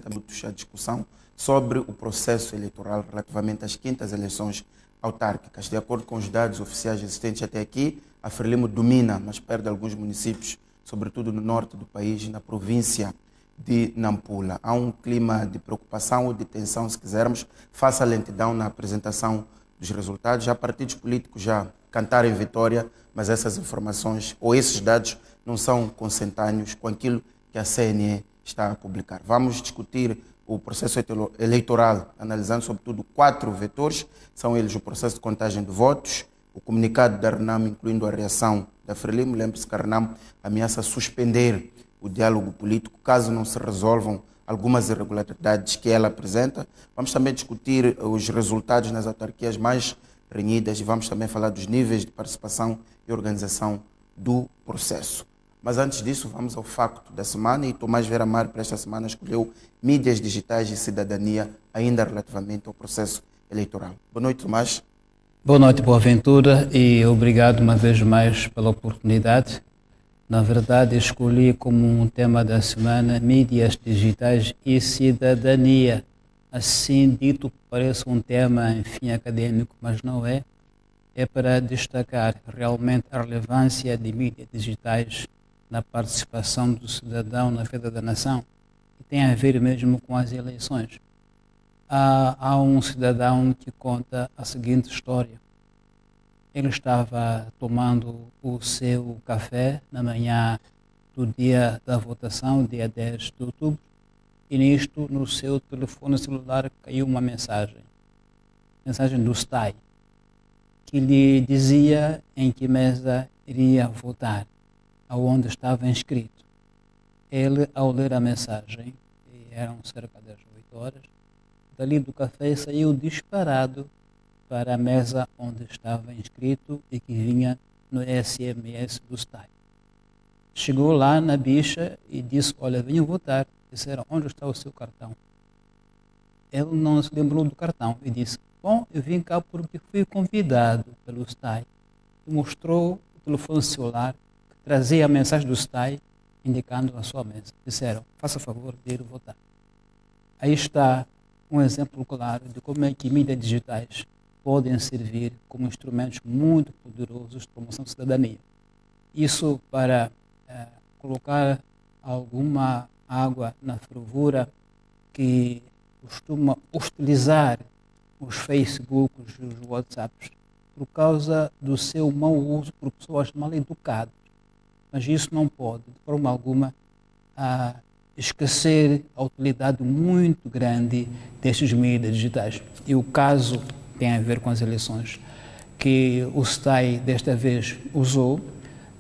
minutos a discussão sobre o processo eleitoral relativamente às quintas eleições autárquicas. De acordo com os dados oficiais existentes até aqui, a Frelimo domina, mas perde alguns municípios, sobretudo no norte do país e na província de Nampula. Há um clima de preocupação ou de tensão, se quisermos, face à lentidão na apresentação dos resultados. Já partidos políticos já cantaram vitória, mas essas informações ou esses dados não são consentâneos com aquilo que a CNE está a publicar. Vamos discutir o processo eleitoral, analisando sobretudo 4 vetores. São eles o processo de contagem de votos, o comunicado da RENAM, incluindo a reação da Frelimo. Lembre-se que a RENAM ameaça suspender o diálogo político caso não se resolvam algumas irregularidades que ela apresenta. Vamos também discutir os resultados nas autarquias mais renhidas e vamos também falar dos níveis de participação e organização do processo. Mas antes disso, vamos ao facto da semana, e Tomás Vera Mar para esta semana escolheu mídias digitais e cidadania, ainda relativamente ao processo eleitoral. Boa noite, Tomás. Boa noite, Boaventura, e obrigado uma vez mais pela oportunidade. Na verdade, escolhi como um tema da semana mídias digitais e cidadania. Assim dito, parece um tema, enfim, acadêmico, mas não é. É para destacar realmente a relevância de mídias digitais na participação do cidadão na vida da nação, que tem a ver mesmo com as eleições. Há um cidadão que conta a seguinte história. Ele estava tomando o seu café na manhã do dia da votação, dia 10 de outubro, e nisto, no seu telefone celular, caiu uma mensagem do STAI, que lhe dizia em que mesa iria votar, aonde estava inscrito. Ele, ao ler a mensagem, e eram cerca das 8 horas, dali do café saiu disparado para a mesa onde estava inscrito e que vinha no SMS do STAI. Chegou lá na bicha e disse: olha, venho votar. Disseram: onde está o seu cartão? Ele não se lembrou do cartão e disse: bom, eu vim cá porque fui convidado pelo STAI. E mostrou o telefone celular que trazia a mensagem do STAI indicando a sua mesa. Disseram: faça favor de ir votar. Aí está um exemplo claro de como é que mídias digitais podem servir como instrumentos muito poderosos de promoção da cidadania. Isso para colocar alguma água na fervura que costuma hostilizar os Facebooks e os WhatsApps por causa do seu mau uso por pessoas mal educadas. Mas isso não pode, de forma alguma, esquecer a utilidade muito grande destes mídias digitais. E o caso tem a ver com as eleições, que o STAI desta vez usou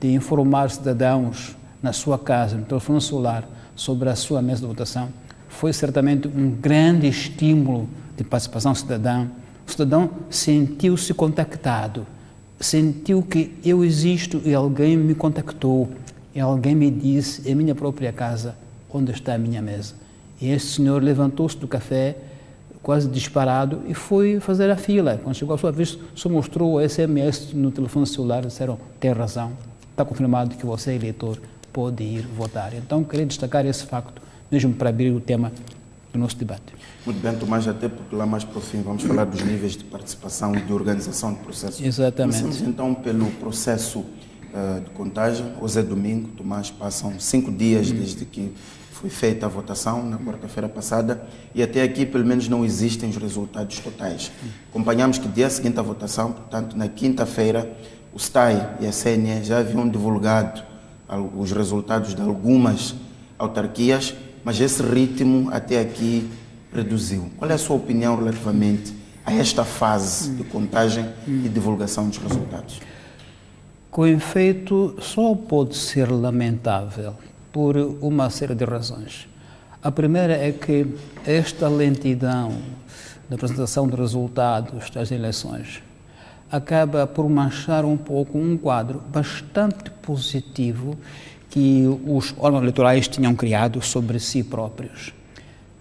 de informar cidadãos na sua casa, no telefone celular, sobre a sua mesa de votação, foi certamente um grande estímulo de participação cidadã. O cidadão sentiu-se contactado, sentiu que eu existo e alguém me contactou, e alguém me disse, em minha própria casa, onde está a minha mesa. E este senhor levantou-se do café, quase disparado, e foi fazer a fila. Quando chegou a sua vez, só mostrou o SMS no telefone celular, disseram: tem razão, está confirmado que você é eleitor, pode ir votar. Então, queria destacar esse facto, mesmo para abrir o tema do nosso debate. Muito bem, Tomás, até porque lá mais para o fim vamos falar dos níveis de participação e de organização do processo. Exatamente. Começamos então pelo processo de contagem. Hoje é domingo, Tomás, passam 5 dias desde que foi feita a votação, na quarta-feira passada, e até aqui pelo menos não existem os resultados totais. Acompanhamos que dia seguinte à votação, portanto na quinta-feira, o STAI e a CNE já haviam divulgado os resultados de algumas autarquias, mas esse ritmo até aqui reduziu. Qual é a sua opinião relativamente a esta fase de contagem e divulgação dos resultados? Com efeito, só pode ser lamentável por uma série de razões. A primeira é que esta lentidão da apresentação de resultados das eleições acaba por manchar um pouco um quadro bastante positivo que os órgãos eleitorais tinham criado sobre si próprios.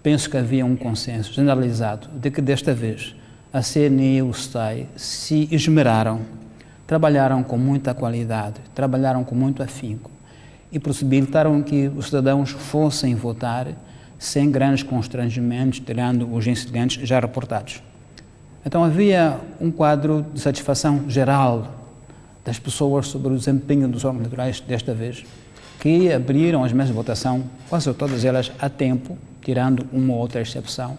Penso que havia um consenso generalizado de que desta vez a CNE e o STAI se esmeraram, trabalharam com muita qualidade, trabalharam com muito afinco e possibilitaram que os cidadãos fossem votar sem grandes constrangimentos, tirando os incidentes já reportados. Então havia um quadro de satisfação geral das pessoas sobre o desempenho dos órgãos eleitorais desta vez, que abriram as mesas de votação, quase todas elas a tempo, tirando uma ou outra exceção,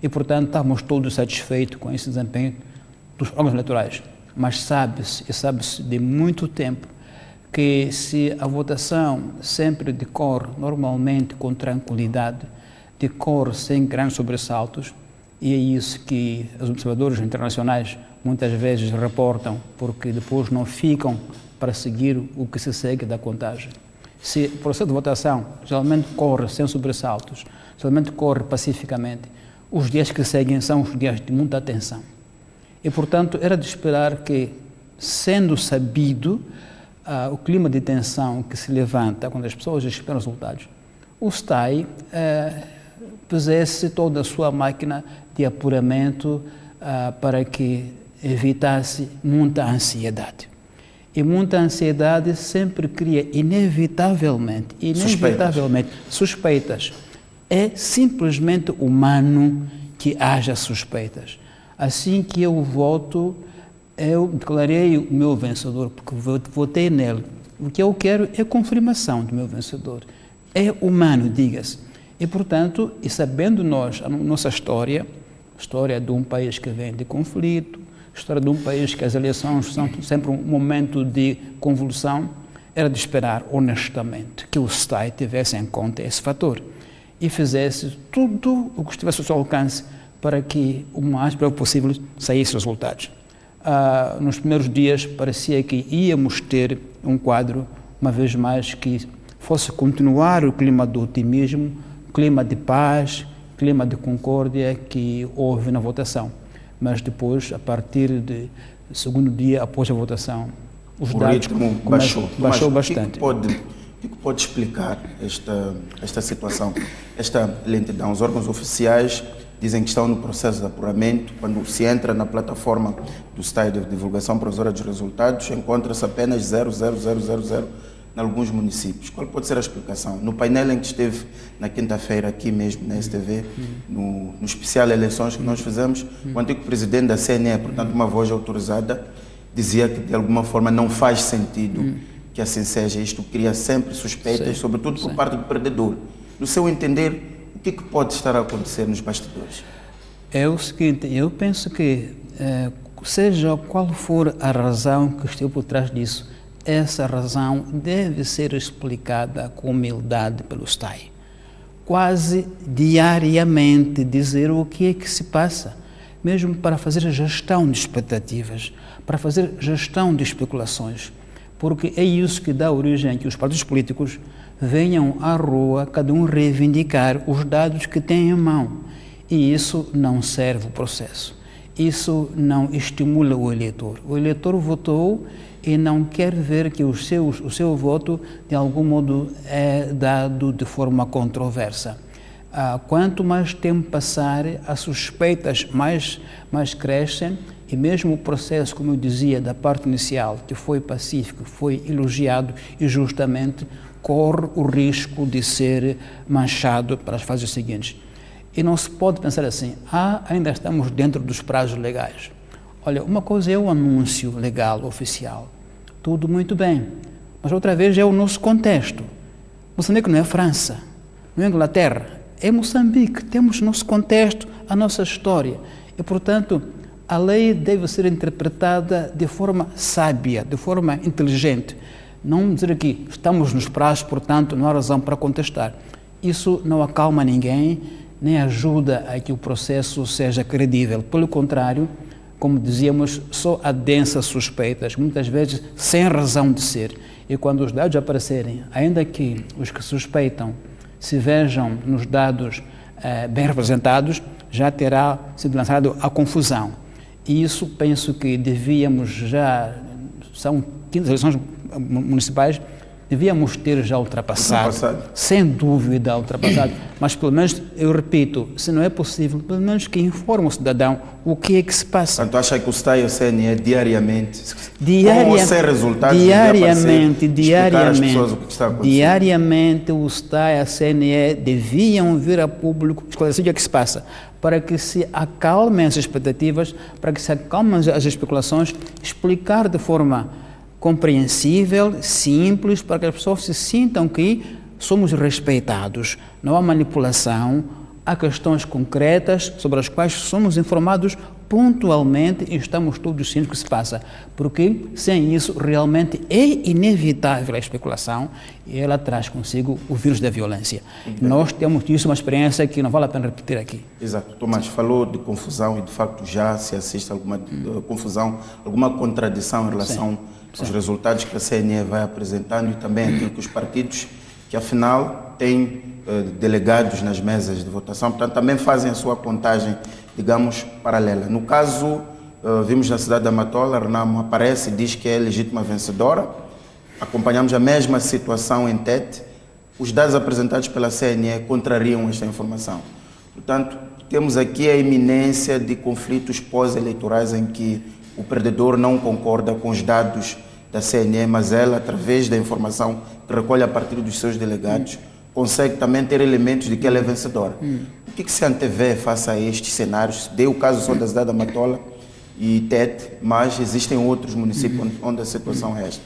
e portanto estávamos todos satisfeitos com esse desempenho dos órgãos eleitorais. Mas sabe-se de muito tempo que se a votação sempre decorre normalmente com tranquilidade, decorre sem grandes sobressaltos, e é isso que os observadores internacionais muitas vezes reportam, porque depois não ficam para seguir o que se segue da contagem. Se o processo de votação geralmente corre sem sobressaltos, geralmente corre pacificamente, os dias que seguem são os dias de muita tensão. E, portanto, era de esperar que, sendo sabido o clima de tensão que se levanta quando as pessoas esperam resultados, o STAI pusesse toda a sua máquina de apuramento para que evitasse muita ansiedade. E muita ansiedade sempre cria inevitavelmente suspeitas. É simplesmente humano que haja suspeitas. Assim que eu voto, eu declarei o meu vencedor, porque votei nele. O que eu quero é confirmação do meu vencedor. É humano, diga-se. E, portanto, e sabendo nós a nossa história, história de um país que vem de conflito, história de um país que as eleições são sempre um momento de convulsão, era de esperar honestamente que o STAI tivesse em conta esse fator e fizesse tudo o que estivesse ao seu alcance para que o mais breve possível saíssem os resultados. Nos primeiros dias parecia que íamos ter um quadro, uma vez mais, que fosse continuar o clima do otimismo, clima de paz, clima de concórdia que houve na votação. Mas depois, a partir do segundo dia após a votação, os dados baixou bastante. O que pode explicar esta situação, esta lentidão? Os órgãos oficiais dizem que estão no processo de apuramento. Quando se entra na plataforma do STAI de divulgação provisória dos resultados, encontra-se apenas 0,0000 em alguns municípios. Qual pode ser a explicação? No painel em que esteve na quinta-feira, aqui mesmo na STV, no especial eleições que nós fizemos, o antigo presidente da CNE, portanto uma voz autorizada, dizia que de alguma forma não faz sentido que assim seja. Isto cria sempre suspeitas, sobretudo por parte do perdedor. No seu entender, o que pode estar a acontecer nos bastidores? É o seguinte, eu penso que, seja qual for a razão que esteja por trás disso, essa razão deve ser explicada com humildade pelo STAI. Quase diariamente dizer o que é que se passa, mesmo para fazer gestão de expectativas, para fazer gestão de especulações, porque é isso que dá origem a que os partidos políticos venham à rua, cada um reivindicar os dados que tem em mão. E isso não serve o processo. Isso não estimula o eleitor. O eleitor votou e não quer ver que o seu voto, de algum modo, é dado de forma controversa. Quanto mais tempo passar, as suspeitas mais crescem, e mesmo o processo, como eu dizia, da parte inicial, que foi pacífico, foi elogiado e justamente corre o risco de ser manchado para as fases seguintes. E não se pode pensar assim, ainda estamos dentro dos prazos legais. Olha, uma coisa é o anúncio legal, oficial, tudo muito bem, mas outra vez é o nosso contexto. Moçambique não é França, não é Inglaterra, é Moçambique, temos nosso contexto, a nossa história. E, portanto, a lei deve ser interpretada de forma sábia, de forma inteligente. Não dizer que estamos nos prazos, portanto, não há razão para contestar. Isso não acalma ninguém, nem ajuda a que o processo seja credível. Pelo contrário, como dizíamos, só adensa suspeitas, muitas vezes sem razão de ser. E quando os dados aparecerem, ainda que os que suspeitam se vejam nos dados bem representados, já terá sido lançado a confusão. E isso penso que devíamos são 15 eleições municipais, devíamos ter já ultrapassado. Sem dúvida ultrapassado. Mas pelo menos, eu repito, se não é possível, pelo menos que informe o cidadão o que é que se passa. Portanto, acha que o STAI e o CNE diariamente, com sem resultados, diariamente, o que está acontecendo? Diariamente o STAI e a CNE deviam vir a público esclarecer o que é que se passa, para que se acalmem as expectativas, para que se acalmem as especulações, explicar de forma compreensível, simples, para que as pessoas se sintam que somos respeitados. Não há manipulação, há questões concretas sobre as quais somos informados pontualmente e estamos todos cientes do que se passa, porque sem isso realmente é inevitável a especulação e ela traz consigo o vírus da violência. Nós temos disso uma experiência que não vale a pena repetir aqui. Exato. Tomás, falou de confusão e de facto já se assiste a alguma confusão, alguma contradição em relação aos resultados que a CNE vai apresentando e também aquilo que os partidos, que afinal têm delegados nas mesas de votação, portanto também fazem a sua contagem, digamos, paralela. No caso, vimos na cidade da Matola, a Renamo aparece e diz que é legítima vencedora, acompanhamos a mesma situação em Tete, os dados apresentados pela CNE contrariam esta informação. Portanto, temos aqui a iminência de conflitos pós-eleitorais em que o perdedor não concorda com os dados da CNE, mas ela, através da informação que recolhe a partir dos seus delegados, consegue também ter elementos de que ela é vencedora. O que se antevê face a estes cenários? Dei o caso só da cidade da Matola e Tete, mas existem outros municípios onde a situação é esta.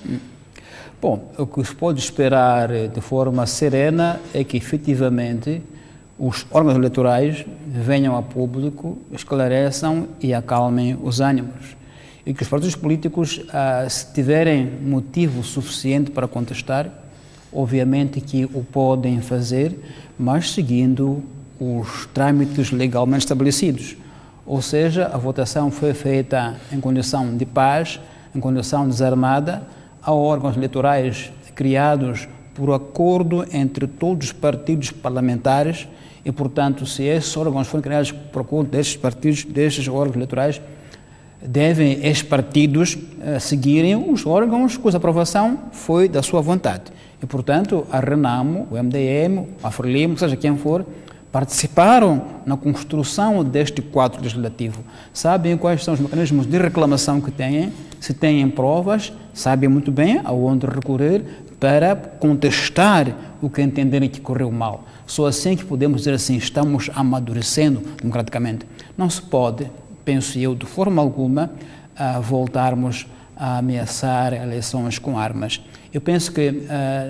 Bom, o que se pode esperar de forma serena é que, efetivamente, os órgãos eleitorais venham a público, esclareçam e acalmem os ânimos. E que os partidos políticos, se tiverem motivo suficiente para contestar, obviamente que o podem fazer, mas seguindo os trâmites legalmente estabelecidos. Ou seja, a votação foi feita em condição de paz, em condição desarmada, há órgãos eleitorais criados por acordo entre todos os partidos parlamentares e, portanto, se esses órgãos forem criados por acordo destes partidos, destes órgãos eleitorais, devem estes partidos seguirem os órgãos cuja aprovação foi da sua vontade. E, portanto, a Renamo, o MDM, a Frelimo, seja quem for, participaram na construção deste quadro legislativo. Sabem quais são os mecanismos de reclamação que têm, se têm provas, sabem muito bem aonde recorrer para contestar o que entenderem que correu mal. Só assim que podemos dizer assim, estamos amadurecendo democraticamente. Não se pode, penso eu, de forma alguma, voltarmos a ameaçar eleições com armas. Eu penso que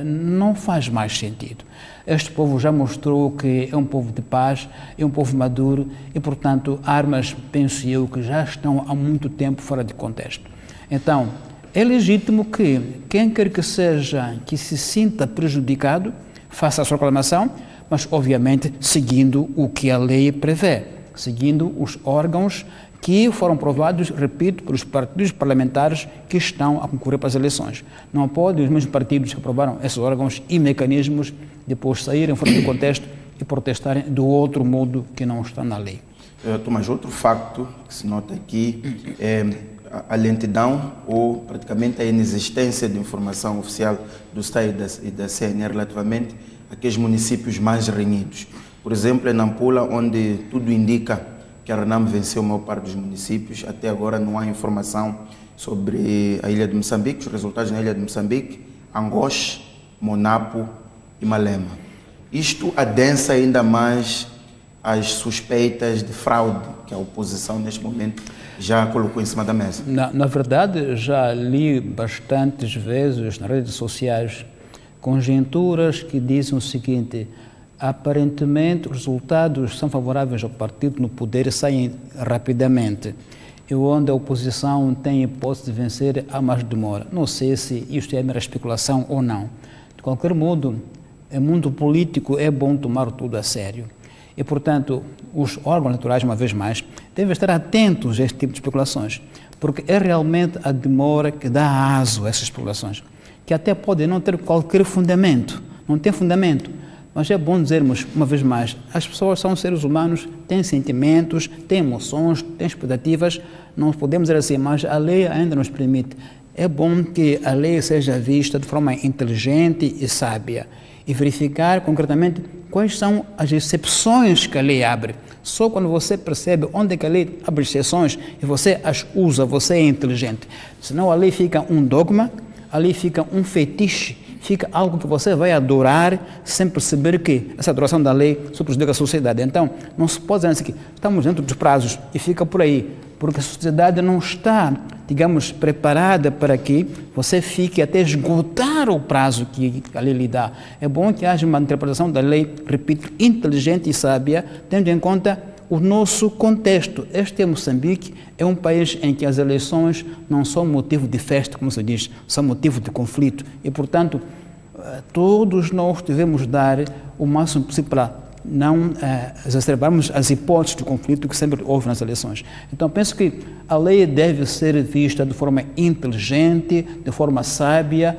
não faz mais sentido. Este povo já mostrou que é um povo de paz, é um povo maduro e, portanto, armas, penso eu, que já estão há muito tempo fora de contexto. Então, é legítimo que quem quer que seja que se sinta prejudicado faça a sua reclamação, mas, obviamente, seguindo o que a lei prevê, seguindo os órgãos que foram aprovados, repito, pelos partidos parlamentares que estão a concorrer para as eleições. Não podem os mesmos partidos que aprovaram esses órgãos e mecanismos depois saírem fora do contexto e protestarem do outro modo que não está na lei. Tomás, outro facto que se nota aqui é a lentidão ou praticamente a inexistência de informação oficial do STAI e da CNE relativamente àqueles municípios mais renhidos. Por exemplo, em Nampula, onde tudo indica que a Renamo venceu a maior parte dos municípios, até agora não há informação sobre a ilha de Moçambique, os resultados na ilha de Moçambique, Angoche, Monapo e Malema. Isto adensa ainda mais as suspeitas de fraude que a oposição neste momento já colocou em cima da mesa. Na verdade, já li bastantes vezes nas redes sociais conjecturas que dizem o seguinte: aparentemente, os resultados são favoráveis ao partido no poder e saem rapidamente. E onde a oposição tem hipótese de vencer, há mais demora. Não sei se isto é mera especulação ou não. De qualquer modo, no mundo político é bom tomar tudo a sério. E, portanto, os órgãos eleitorais, uma vez mais, devem estar atentos a este tipo de especulações, porque é realmente a demora que dá aso a essas especulações, que até podem não ter qualquer fundamento, não tem fundamento. Mas é bom dizermos, uma vez mais, as pessoas são seres humanos, têm sentimentos, têm emoções, têm expectativas, não podemos dizer assim, mas a lei ainda nos permite é bom que a lei seja vista de forma inteligente e sábia e verificar concretamente quais são as exceções que a lei abre. Só quando você percebe onde é que a lei abre exceções e você as usa, você é inteligente. Senão a lei fica um dogma, a lei fica um fetiche, fica algo que você vai adorar sem perceber que essa adoração da lei só prejudica a sociedade. Então, não se pode dizer assim que estamos dentro dos prazos e fica por aí, porque a sociedade não está, digamos, preparada para que você fique até esgotar o prazo que a lei lhe dá. É bom que haja uma interpretação da lei, repito, inteligente e sábia, tendo em conta o nosso contexto. Este é Moçambique, é um país em que as eleições não são motivo de festa, como se diz, são motivo de conflito. E, portanto, todos nós devemos dar o máximo possível para não exacerbarmos as hipóteses de conflito que sempre houve nas eleições. Então, penso que a lei deve ser vista de forma inteligente, de forma sábia,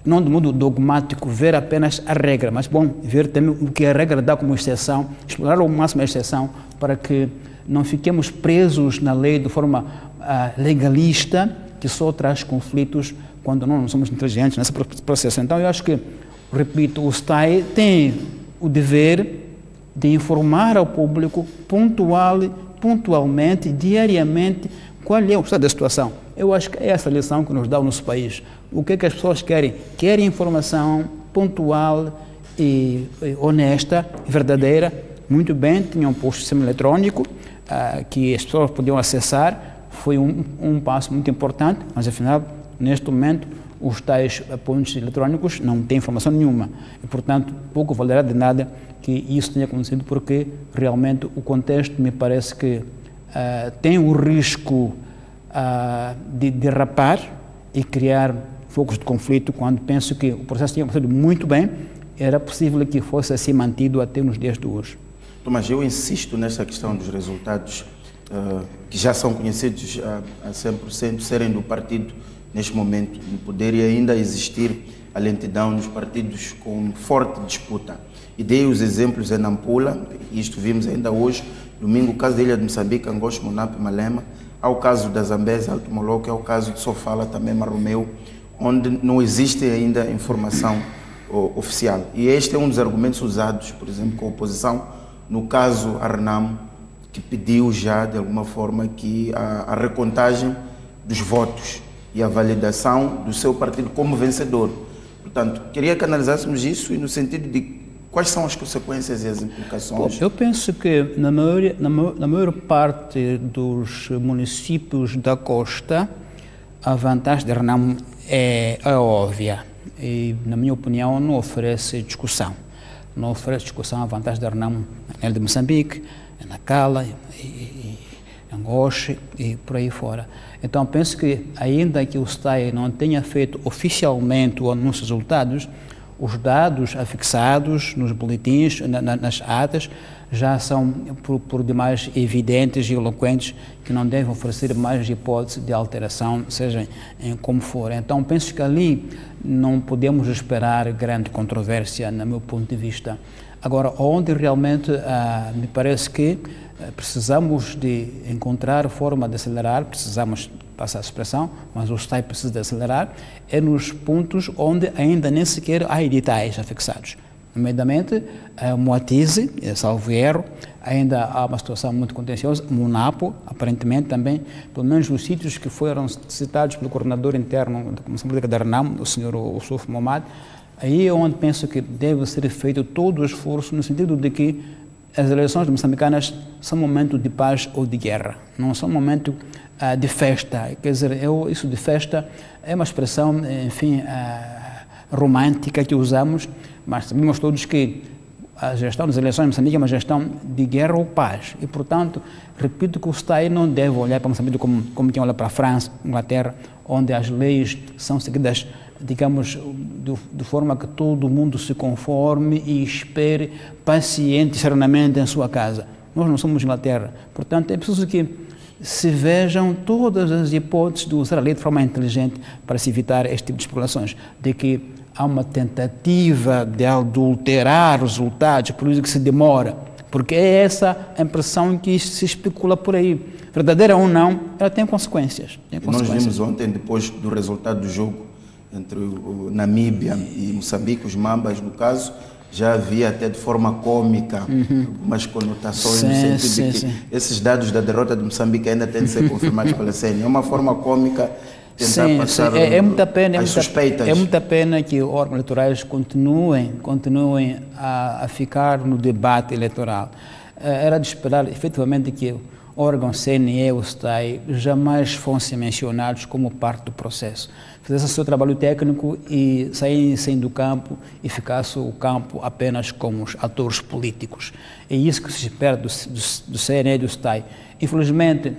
não de modo dogmático, ver apenas a regra, mas, bom, ver também o que a regra dá como exceção, explorar ao máximo a exceção, para que não fiquemos presos na lei de forma legalista, que só traz conflitos quando não somos inteligentes nesse processo. Então, eu acho que, repito, o STAI tem o dever de informar ao público pontualmente, diariamente, qual é o estado da situação. Eu acho que é essa lição que nos dá o nosso país. O que é que as pessoas querem? Querem informação pontual e honesta, verdadeira. Muito bem, tinham posto o sistema eletrônico que as pessoas podiam acessar. Foi um passo muito importante, mas afinal, neste momento, os tais pontos eletrônicos não têm informação nenhuma. E, portanto, pouco valerá de nada que isso tenha acontecido, porque realmente o contexto me parece que tem o risco de derrapar e criar focos de conflito, quando penso que o processo tinha acontecido muito bem, era possível que fosse assim mantido até nos dias de hoje. Tomás, eu insisto nessa questão dos resultados que já são conhecidos a 100%, serem do partido neste momento, não poderia ainda existir a lentidão nos partidos com forte disputa. E dei os exemplos em Nampula, isto vimos ainda hoje, domingo, o caso da Ilha de Moçambique, Angoche, Monape, Malema, há o caso da Zambésia, Alto Moloco, há o caso de Sofala, também Marromeu, onde não existe ainda informação oficial. E este é um dos argumentos usados, por exemplo, com a oposição, no caso Arnam, que pediu já, de alguma forma, que a recontagem dos votos e a validação do seu partido como vencedor. Portanto, queria que analisássemos isso e no sentido de quais são as consequências e as implicações. Bom, eu penso que na maior parte dos municípios da costa, a vantagem de Renamo é óbvia e, na minha opinião, não oferece discussão. Não oferece discussão a vantagem de Renamo na Ilha de Moçambique, na Cala, Angoche e por aí fora. Então, penso que, ainda que o STAI não tenha feito oficialmente o anúncio dos resultados, os dados afixados nos boletins, nas atas, já são por demais evidentes e eloquentes, que não devem oferecer mais hipótese de alteração, seja em como for. Então, penso que ali não podemos esperar grande controvérsia, no meu ponto de vista. Agora, onde realmente me parece que precisamos de encontrar forma de acelerar, precisamos passar a expressão, mas o STAI precisa de acelerar, é nos pontos onde ainda nem sequer há editais afixados. Nomeadamente, Moatize, salvo erro, ainda há uma situação muito contenciosa, Monapo, aparentemente também, pelo menos nos sítios que foram citados pelo coordenador interno da Comissão Política da RENAM, o Sr. Ossuf Momad, aí é onde penso que deve ser feito todo o esforço no sentido de que as eleições moçambicanas são momento de paz ou de guerra, não são momento de festa. Quer dizer, isso de festa é uma expressão, enfim, romântica que usamos, mas sabemos todos que a gestão das eleições em Moçambique é uma gestão de guerra ou paz. E, portanto, repito que o STAI não deve olhar para Moçambique como quem olha para a França, Inglaterra, onde as leis são seguidas, digamos, de forma que todo mundo se conforme e espere paciente, serenamente em sua casa. Nós não somos Inglaterra. Portanto, é preciso que se vejam todas as hipóteses de usar a lei de forma inteligente para se evitar este tipo de especulações, de que há uma tentativa de adulterar os resultados, por isso que se demora. porque é essa a impressão que se especula por aí. Verdadeira ou não, ela tem consequências. Nós vimos ontem, depois do resultado do jogo entre o Namíbia e Moçambique, os Mambas, no caso, já havia até de forma cômica algumas conotações no sentido de que esses dados da derrota de Moçambique ainda têm de ser confirmados pela CNE. É uma forma cômica tentar passar as suspeitas. É muita pena que os órgãos eleitorais continuem a ficar no debate eleitoral. Era de esperar efetivamente que órgãos CNE e o STAI jamais fossem mencionados como parte do processo. Fizesse o seu trabalho técnico e saíssem do campo e ficasse o campo apenas como os atores políticos. É isso que se espera do CNE e do STAI. Infelizmente,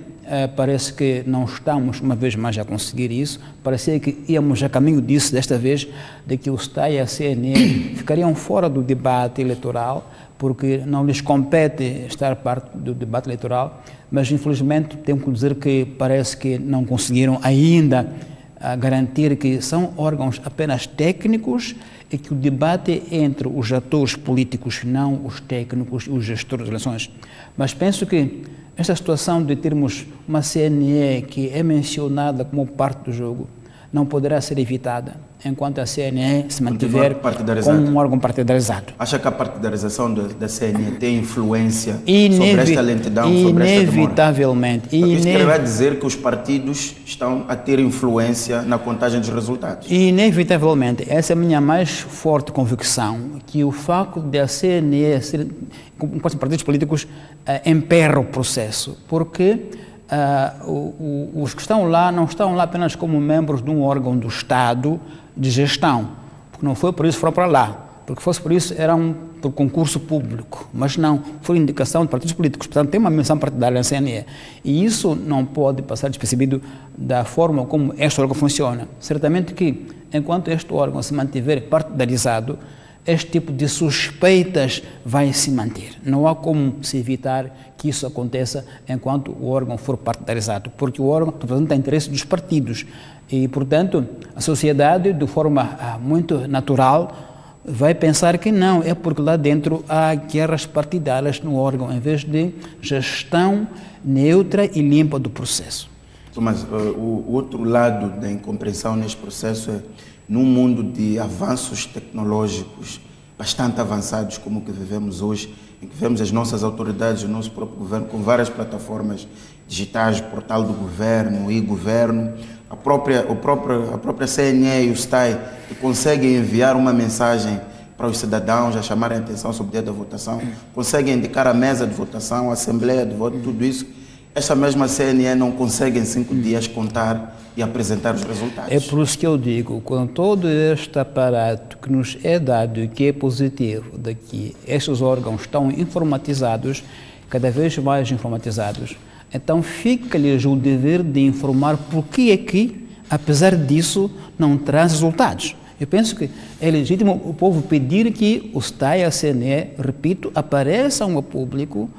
parece que não estamos, uma vez mais, a conseguir isso. Parecia que íamos a caminho disso, desta vez, de que o STAI e a CNE ficariam fora do debate eleitoral, porque não lhes compete estar parte do debate eleitoral, mas, infelizmente, tenho que dizer que parece que não conseguiram ainda garantir que são órgãos apenas técnicos e que o debate é entre os atores políticos, não os técnicos e os gestores de eleições. Mas penso que esta situação de termos uma CNE que é mencionada como parte do jogo não poderá ser evitada enquanto a CNE se mantiver como um órgão partidarizado. Acha que a partidarização da CNE tem influência sobre esta lentidão, sobre esta demora? Inevitavelmente. Isso quer dizer que os partidos estão a ter influência na contagem dos resultados? Inevitavelmente. Essa é a minha mais forte convicção, que o facto de a CNE ser, como os partidos políticos, emperra o processo, porque os que estão lá não estão lá apenas como membros de um órgão do Estado de gestão, porque não foi por isso que foram para lá, porque fosse por isso eram por concurso público, mas não, foi indicação de partidos políticos, portanto tem uma menção partidária na CNE, e isso não pode passar despercebido da forma como este órgão funciona. Certamente que, enquanto este órgão se mantiver partidarizado, este tipo de suspeitas vai se manter. Não há como se evitar que isso aconteça enquanto o órgão for partidarizado, porque o órgão representa o interesse dos partidos e, portanto, a sociedade, de forma muito natural, vai pensar que não, é porque lá dentro há guerras partidárias no órgão, em vez de gestão neutra e limpa do processo. Mas o outro lado da incompreensão neste processo é, num mundo de avanços tecnológicos bastante avançados como o que vivemos hoje, em que vemos as nossas autoridades, o nosso próprio governo, com várias plataformas digitais, portal do governo, e-governo, a própria CNE e o STAI, que conseguem enviar uma mensagem para os cidadãos a chamarem a atenção sobre o dia da votação, conseguem indicar a mesa de votação, a assembleia de voto, tudo isso. Esta mesma CNE não consegue em 5 dias contar e apresentar os resultados. É por isso que eu digo, com todo este aparato que nos é dado e que é positivo, de que estes órgãos estão informatizados, cada vez mais informatizados, então fica-lhes o dever de informar porque é que, apesar disso, não traz resultados. Eu penso que é legítimo o povo pedir que o STAI e a CNE, repito, apareçam ao público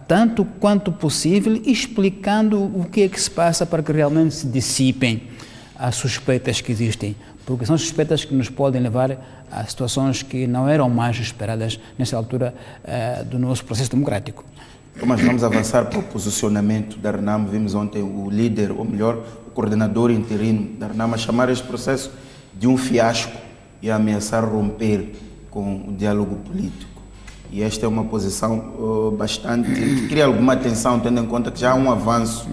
tanto quanto possível, explicando o que é que se passa para que realmente se dissipem as suspeitas que existem, porque são suspeitas que nos podem levar a situações que não eram mais esperadas nessa altura do nosso processo democrático. Mas vamos avançar para o posicionamento da RENAM. Vimos ontem o líder, ou melhor, o coordenador interino da RENAM a chamar este processo de um fiasco e a ameaçar romper com o diálogo político. E esta é uma posição que cria alguma tensão, tendo em conta que já há um avanço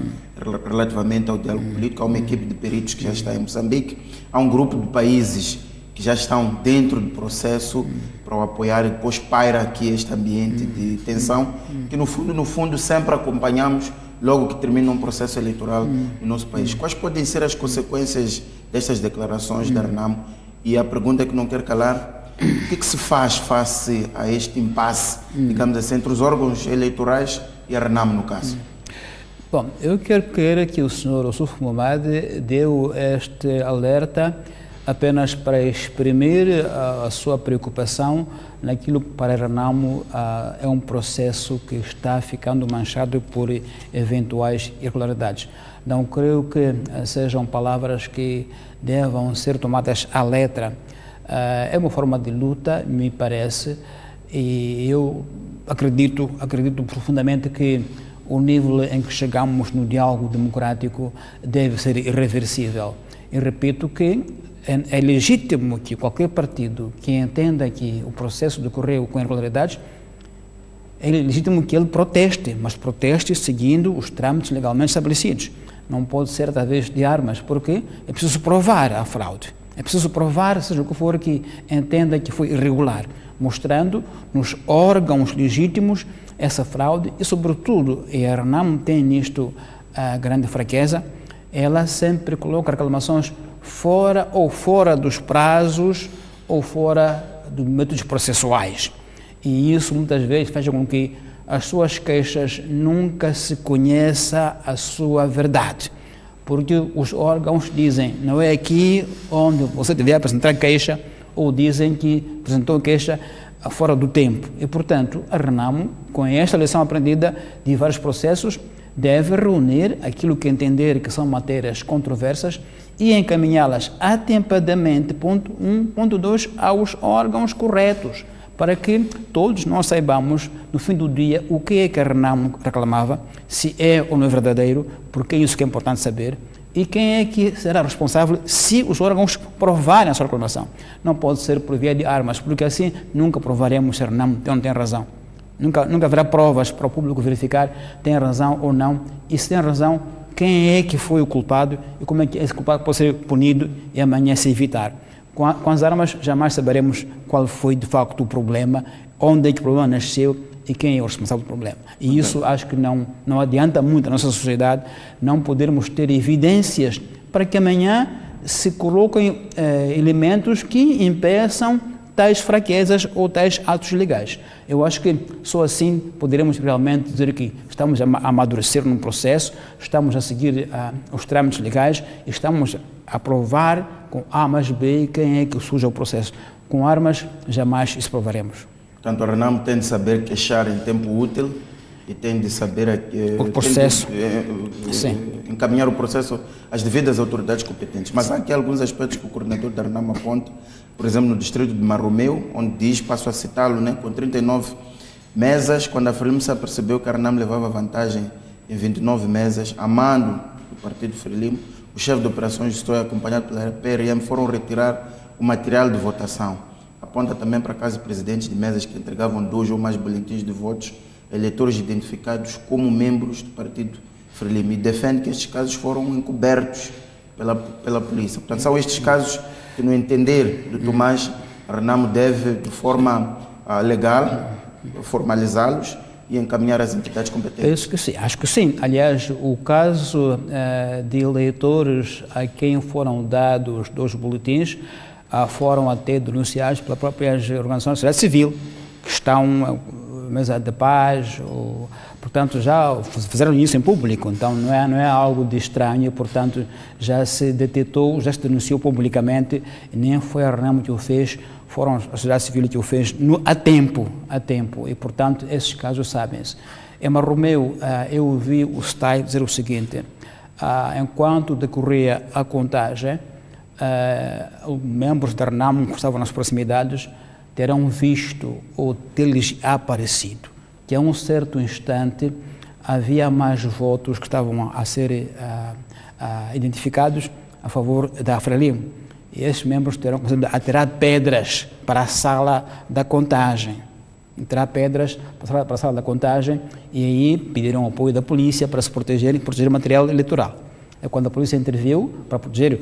relativamente ao diálogo político. Há uma equipe de peritos que já está em Moçambique, há um grupo de países que já estão dentro do processo para o apoiar, e depois paira aqui este ambiente de tensão, que no fundo sempre acompanhamos logo que termina um processo eleitoral no nosso país. Quais podem ser as consequências destas declarações da RENAM? E a pergunta que não quero calar, o que se faz face a este impasse, digamos assim, entre os órgãos eleitorais e a RENAM, no caso? Bom, eu quero crer que o senhor Ossuf Momad deu este alerta apenas para exprimir a sua preocupação naquilo que para a RENAM é um processo que está ficando manchado por eventuais irregularidades. Não creio que sejam palavras que devam ser tomadas à letra. É uma forma de luta, me parece, e eu acredito profundamente que o nível em que chegamos no diálogo democrático deve ser irreversível. E repito que é legítimo que qualquer partido que entenda que o processo decorreu com irregularidades, é legítimo que ele proteste, mas proteste seguindo os trâmites legalmente estabelecidos. Não pode ser através de armas, porque é preciso provar a fraude. É preciso provar, seja o que for, que entenda que foi irregular, mostrando nos órgãos legítimos essa fraude e, sobretudo, a RENAMO tem nisto a grande fraqueza, ela sempre coloca reclamações fora dos prazos ou fora dos métodos processuais. E isso muitas vezes faz com que as suas queixas nunca se conheça a sua verdade. Porque os órgãos dizem, não é aqui onde você deve apresentar queixa, ou dizem que apresentou queixa fora do tempo. E, portanto, a RENAMO, com esta lição aprendida de vários processos, deve reunir aquilo que entender que são matérias controversas e encaminhá-las atempadamente, ponto 1, ponto 2, aos órgãos corretos, para que todos nós saibamos, no fim do dia, o que é que a RENAMO reclamava, se é ou não é verdadeiro, porque é isso que é importante saber, e quem é que será responsável se os órgãos provarem a sua reclamação. Não pode ser por via de armas, porque assim nunca provaremos se a RENAMO tem ou não tem razão. Nunca haverá provas para o público verificar tem razão ou não, e se tem razão, quem é que foi o culpado e como é que esse culpado pode ser punido e amanhã se evitar. Com as armas jamais saberemos qual foi de facto o problema, onde é que o problema nasceu e quem é o responsável do problema. E isso acho que não adianta muito a nossa sociedade não podermos ter evidências para que amanhã se coloquem elementos que impeçam tais fraquezas ou tais atos legais. Eu acho que só assim poderemos realmente dizer que estamos a amadurecer num processo, estamos a seguir os trâmites legais, estamos a provar com A mais B quem é que suja o processo. Com armas, jamais isso provaremos. Portanto, a RENAMO tem de saber queixar em tempo útil e tem de saber o processo. Encaminhar o processo às devidas autoridades competentes. Mas há aqui alguns aspectos que o coordenador da RENAMO aponta, por exemplo, no distrito de Marromeu, onde diz, passo a citá-lo, né, com 39 mesas, quando a Frelimo se apercebeu que a RENAMO levava vantagem em 29 mesas, a mando do partido Frelimo, o chefe de operações de História, acompanhado pela PRM, foram retirar o material de votação. Aponta também para casos de presidentes de mesas que entregavam 2 ou mais boletins de votos a eleitores identificados como membros do partido Frelimo e defende que estes casos foram encobertos pela polícia. Portanto, são estes casos que, no entender do Tomás, a RENAMO deve, de forma legal, formalizá-los e encaminhar às entidades competentes. Acho que sim. Aliás, o caso de eleitores a quem foram dados 2 boletins foram até denunciados pelas próprias organizações da sociedade civil, que estão mesa de paz, portanto já fizeram isso em público, então não é algo de estranho, portanto já se detectou, já se denunciou publicamente, nem foi a RENAMO que o fez, foram a sociedade civil que o fez a tempo, e portanto esses casos sabem-se. Em Marromeu, eu ouvi o STAI dizer o seguinte, enquanto decorria a contagem, membros da RENAMO que estavam nas proximidades terão visto ou ter-lhes aparecido que a um certo instante havia mais votos que estavam a ser identificados a favor da Frelimo. E esses membros terão começado a tirar pedras para a sala da contagem. Tirar pedras para a sala da contagem e aí pediram apoio da polícia para se proteger o material eleitoral. É quando a polícia interviu para proteger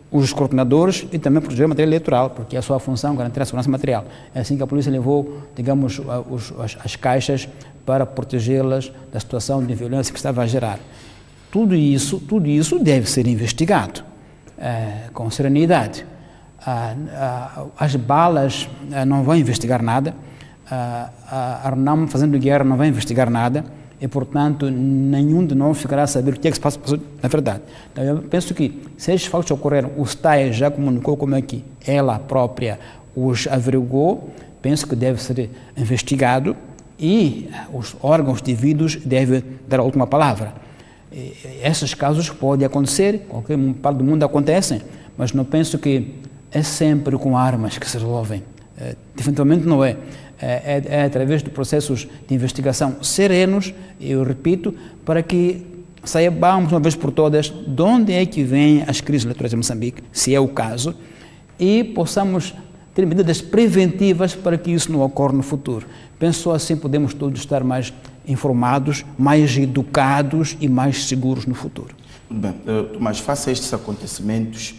os coordenadores e também proteger o material eleitoral, porque é a sua função garantir a segurança material. É assim que a polícia levou, digamos, as caixas para protegê-las da situação de violência que estava a gerar. Tudo isso deve ser investigado com serenidade. As balas não vão investigar nada, a RENAMO fazendo guerra não vai investigar nada, e, portanto, nenhum de nós ficará a saber o que é que se passa na verdade. Então, eu penso que, se estes fatos ocorreram, o STAI já comunicou como é que ela própria os averigou, penso que deve ser investigado e os órgãos devidos devem dar a última palavra. Esses casos podem acontecer, em qualquer parte do mundo acontecem, mas não penso que é sempre com armas que se resolvem. Definitivamente não é. é através de processos de investigação serenos, eu repito, para que saibamos uma vez por todas de onde é que vêm as crises eleitorais em Moçambique, se é o caso, e possamos ter medidas preventivas para que isso não ocorra no futuro. Penso só assim podemos todos estar mais informados, mais educados e mais seguros no futuro. Muito bem, Tomás, face a estes acontecimentos,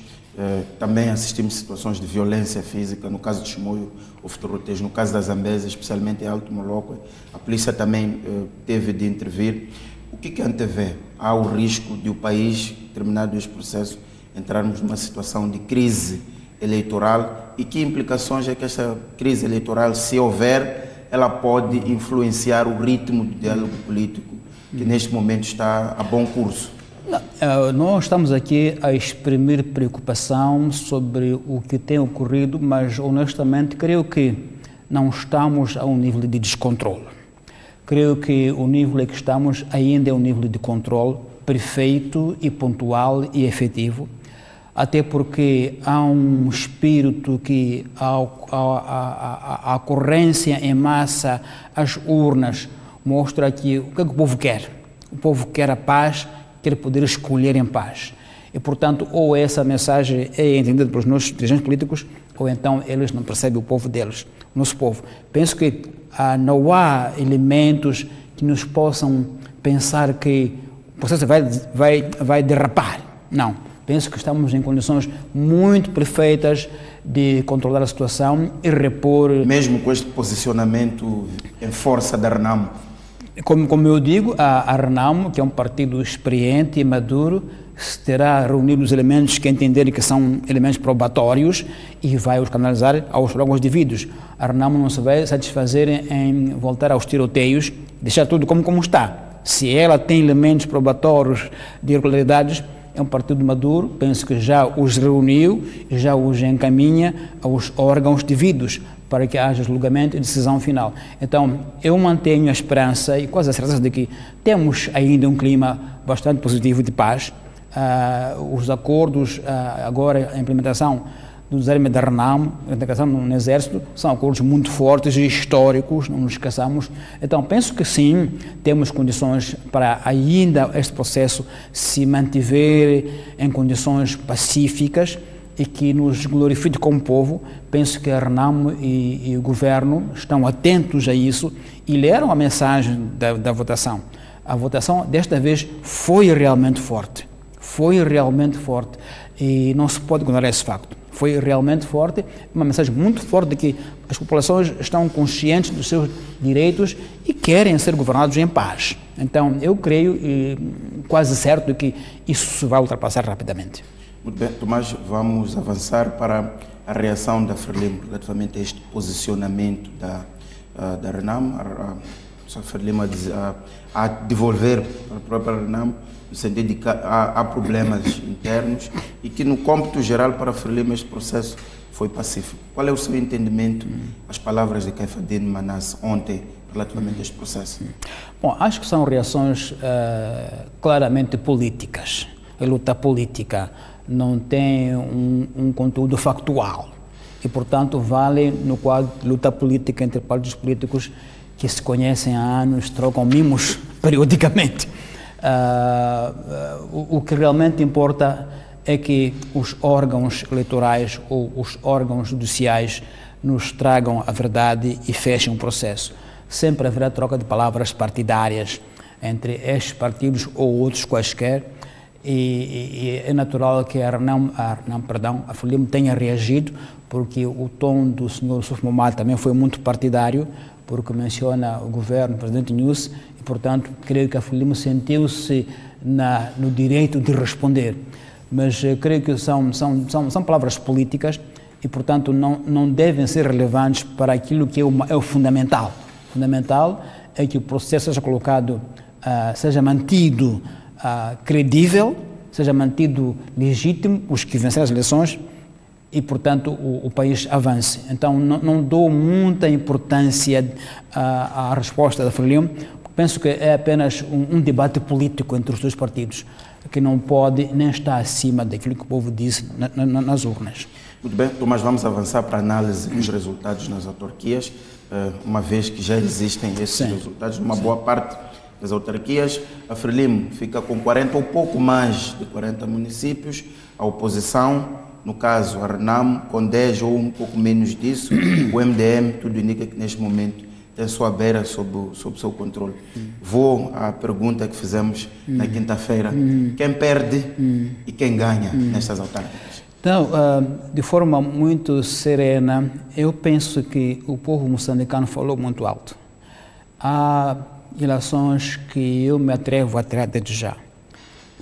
também assistimos situações de violência física, no caso de Chimoio, o Futuro-Tejo, no caso da Zambésia, especialmente em Alto Moloco, a polícia também teve de intervir. O que antevê? Há o risco de o país, terminado este processo, entrarmos numa situação de crise eleitoral, e que implicações é que esta crise eleitoral, se houver, ela pode influenciar o ritmo do diálogo político, que neste momento está a bom curso? Nós estamos aqui a exprimir preocupação sobre o que tem ocorrido, mas honestamente creio que não estamos a um nível de descontrole. Creio que o nível em que estamos ainda é um nível de controle perfeito e pontual e efetivo, até porque há um espírito que a ocorrência em massa às urnas mostra que o que o povo quer. O povo quer a paz, quer poder escolher em paz. E, portanto, ou essa mensagem é entendida pelos nossos dirigentes políticos, ou então eles não percebem o povo deles, o nosso povo. Penso que não há elementos que nos possam pensar que o processo vai derrapar. Não. Penso que estamos em condições muito perfeitas de controlar a situação e repor... Mesmo com este posicionamento em força da RENAMO? Como eu digo, a RENAMO, que é um partido experiente e maduro, terá reunido os elementos que entenderem que são elementos probatórios e vai os canalizar aos órgãos devidos. A RENAMO não se vai satisfazer em voltar aos tiroteios, deixar tudo como está. Se ela tem elementos probatórios de irregularidades, é um partido maduro, penso que já os reuniu, já os encaminha aos órgãos devidos para que haja julgamento e decisão final. Então, eu mantenho a esperança e quase a certeza de que temos ainda um clima bastante positivo de paz. Os acordos, agora a implementação do desarme da RENAMO, a integração no Exército, são acordos muito fortes e históricos, não nos esqueçamos. Então, penso que sim, temos condições para ainda este processo se mantiver em condições pacíficas e que nos glorifique como povo. Penso que a RENAMO e o Governo estão atentos a isso e leram a mensagem da votação. A votação, desta vez, foi realmente forte. Foi realmente forte e não se pode ignorar esse facto. Foi realmente forte, uma mensagem muito forte de que as populações estão conscientes dos seus direitos e querem ser governados em paz. Então, eu creio quase certo que isso se vai ultrapassar rapidamente. Muito bem, Tomás, vamos avançar para a reação da FRELIMO relativamente a este posicionamento da RENAMO. A FRELIMO a devolver para a própria RENAMO, no sentido de que há problemas internos e que, no cômputo geral, para a FRELIMO este processo foi pacífico. Qual é o seu entendimento, as palavras de Caifadine Manasse ontem, relativamente a este processo? Bom, acho que são reações claramente políticas. A luta política não tem um conteúdo factual e, portanto, vale no quadro de luta política entre partidos políticos que se conhecem há anos, trocam mimos periodicamente. O que realmente importa é que os órgãos eleitorais ou os órgãos judiciais nos tragam a verdade e fechem o processo. Sempre haverá troca de palavras partidárias entre estes partidos ou outros quaisquer e é natural que a FRELIMO tenha reagido, porque o tom do Sr. Suf Momad também foi muito partidário, porque menciona o governo, o presidente Nyusi, e, portanto, creio que a FRELIMO sentiu-se no direito de responder. Mas creio que são palavras políticas e, portanto, não devem ser relevantes para aquilo que é o fundamental. O fundamental é que o processo seja colocado, seja mantido credível, seja mantido legítimo, os que venceram as eleições, e, portanto, o país avance. Então, não dou muita importância à resposta da FRELIMO. Penso que é apenas um debate político entre os dois partidos, que não pode nem estar acima daquilo que o povo disse nas urnas. Muito bem, Tomás, vamos avançar para a análise dos resultados nas autarquias. uma vez que já existem esses resultados numa boa parte das autarquias. A Frelimo fica com 40 ou pouco mais de 40 municípios. A oposição, no caso a RENAM, com 10 ou um pouco menos disso. O MDM, tudo indica que neste momento tem a sua beira sob o seu controle. Vou à pergunta que fizemos na quinta-feira. Quem perde e quem ganha nestas autárquicas? Então, de forma muito serena, eu penso que o povo moçambicano falou muito alto. Há eleições que eu me atrevo a tirar desde já.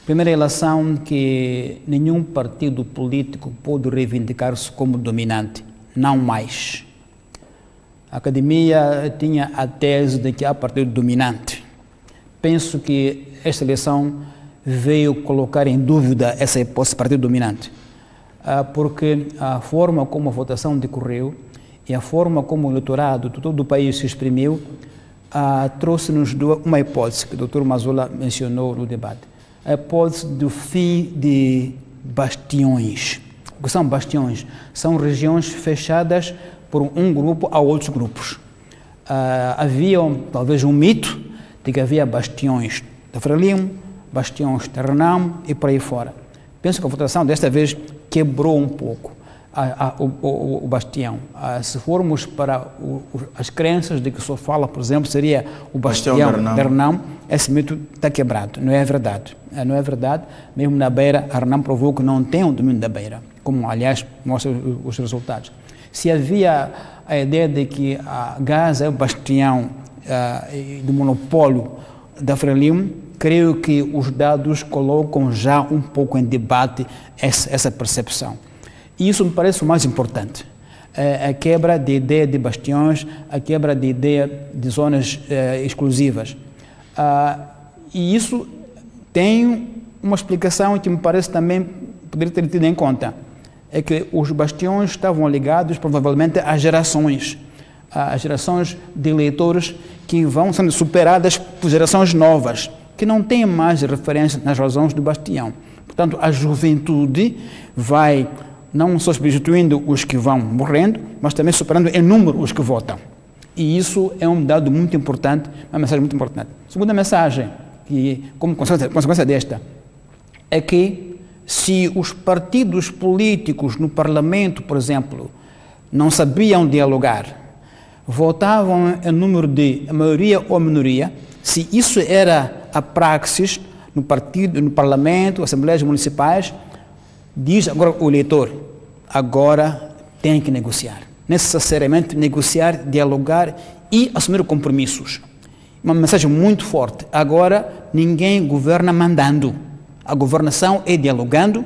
Primeira eleição que nenhum partido político pode reivindicar-se como dominante, não mais. A academia tinha a tese de que há partido dominante. Penso que esta eleição veio colocar em dúvida essa hipótese de partido dominante, porque a forma como a votação decorreu e a forma como o eleitorado de todo o país se exprimiu trouxe-nos uma hipótese que o Dr. Mazzola mencionou no debate, a hipótese do fim de bastiões. O que são bastiões? São regiões fechadas por um grupo a outros grupos. Havia talvez um mito de que havia bastiões da Frelimo, bastiões da RENAM e por aí fora. Penso que a votação desta vez quebrou um pouco o bastião. Se formos para as crenças de que só fala, por exemplo, seria o bastião da RENAM, esse mito está quebrado. Não é verdade. Não é verdade. Mesmo na Beira, a RENAM provou que não tem um domínio da Beira, como, aliás, mostram os resultados. Se havia a ideia de que a Gaza é o bastião do monopólio da Frelimo, creio que os dados colocam já um pouco em debate essa percepção. E isso me parece o mais importante. A quebra de ideia de bastiões, a quebra de ideia de zonas exclusivas. E isso tem uma explicação que me parece também poderia ter tido em conta. É que os bastiões estavam ligados provavelmente às gerações de eleitores que vão sendo superadas por gerações novas, que não têm mais referência nas razões do bastião. Portanto, a juventude vai não só substituindo os que vão morrendo, mas também superando em número os que votam. E isso é um dado muito importante, uma mensagem muito importante. Segunda mensagem, que como consequência desta, é que se os partidos políticos no Parlamento, por exemplo, não sabiam dialogar, votavam em número de maioria ou minoria, se isso era a praxis no partido, no Parlamento, assembleias municipais, diz agora o eleitor, agora tem que negociar. Necessariamente negociar, dialogar e assumir compromissos. Uma mensagem muito forte. Agora ninguém governa mandando. A governação é dialogando,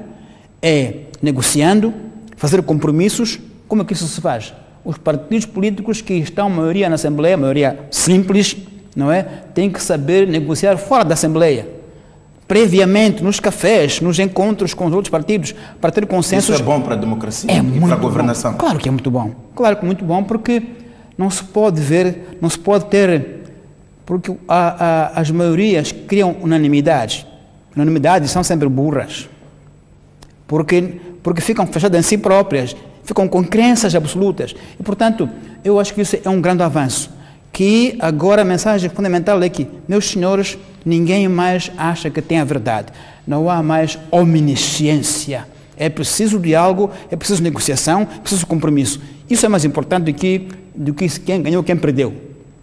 é negociando, fazer compromissos. Como é que isso se faz? Os partidos políticos que estão maioria na Assembleia, maioria simples, não é? Têm que saber negociar fora da Assembleia. Previamente, nos cafés, nos encontros com os outros partidos, para ter consensos. Isso é bom para a democracia e para a governação? Claro que é muito bom. Claro que é muito bom, porque não se pode ver, não se pode ter, porque as maiorias criam unanimidade. Unanimidades são sempre burras, porque ficam fechadas em si próprias, ficam com crenças absolutas. E, portanto, eu acho que isso é um grande avanço. Que agora a mensagem fundamental é que, meus senhores, ninguém mais acha que tem a verdade. Não há mais omnisciência. É preciso diálogo, é preciso negociação, é preciso compromisso. Isso é mais importante do que quem ganhou, quem perdeu.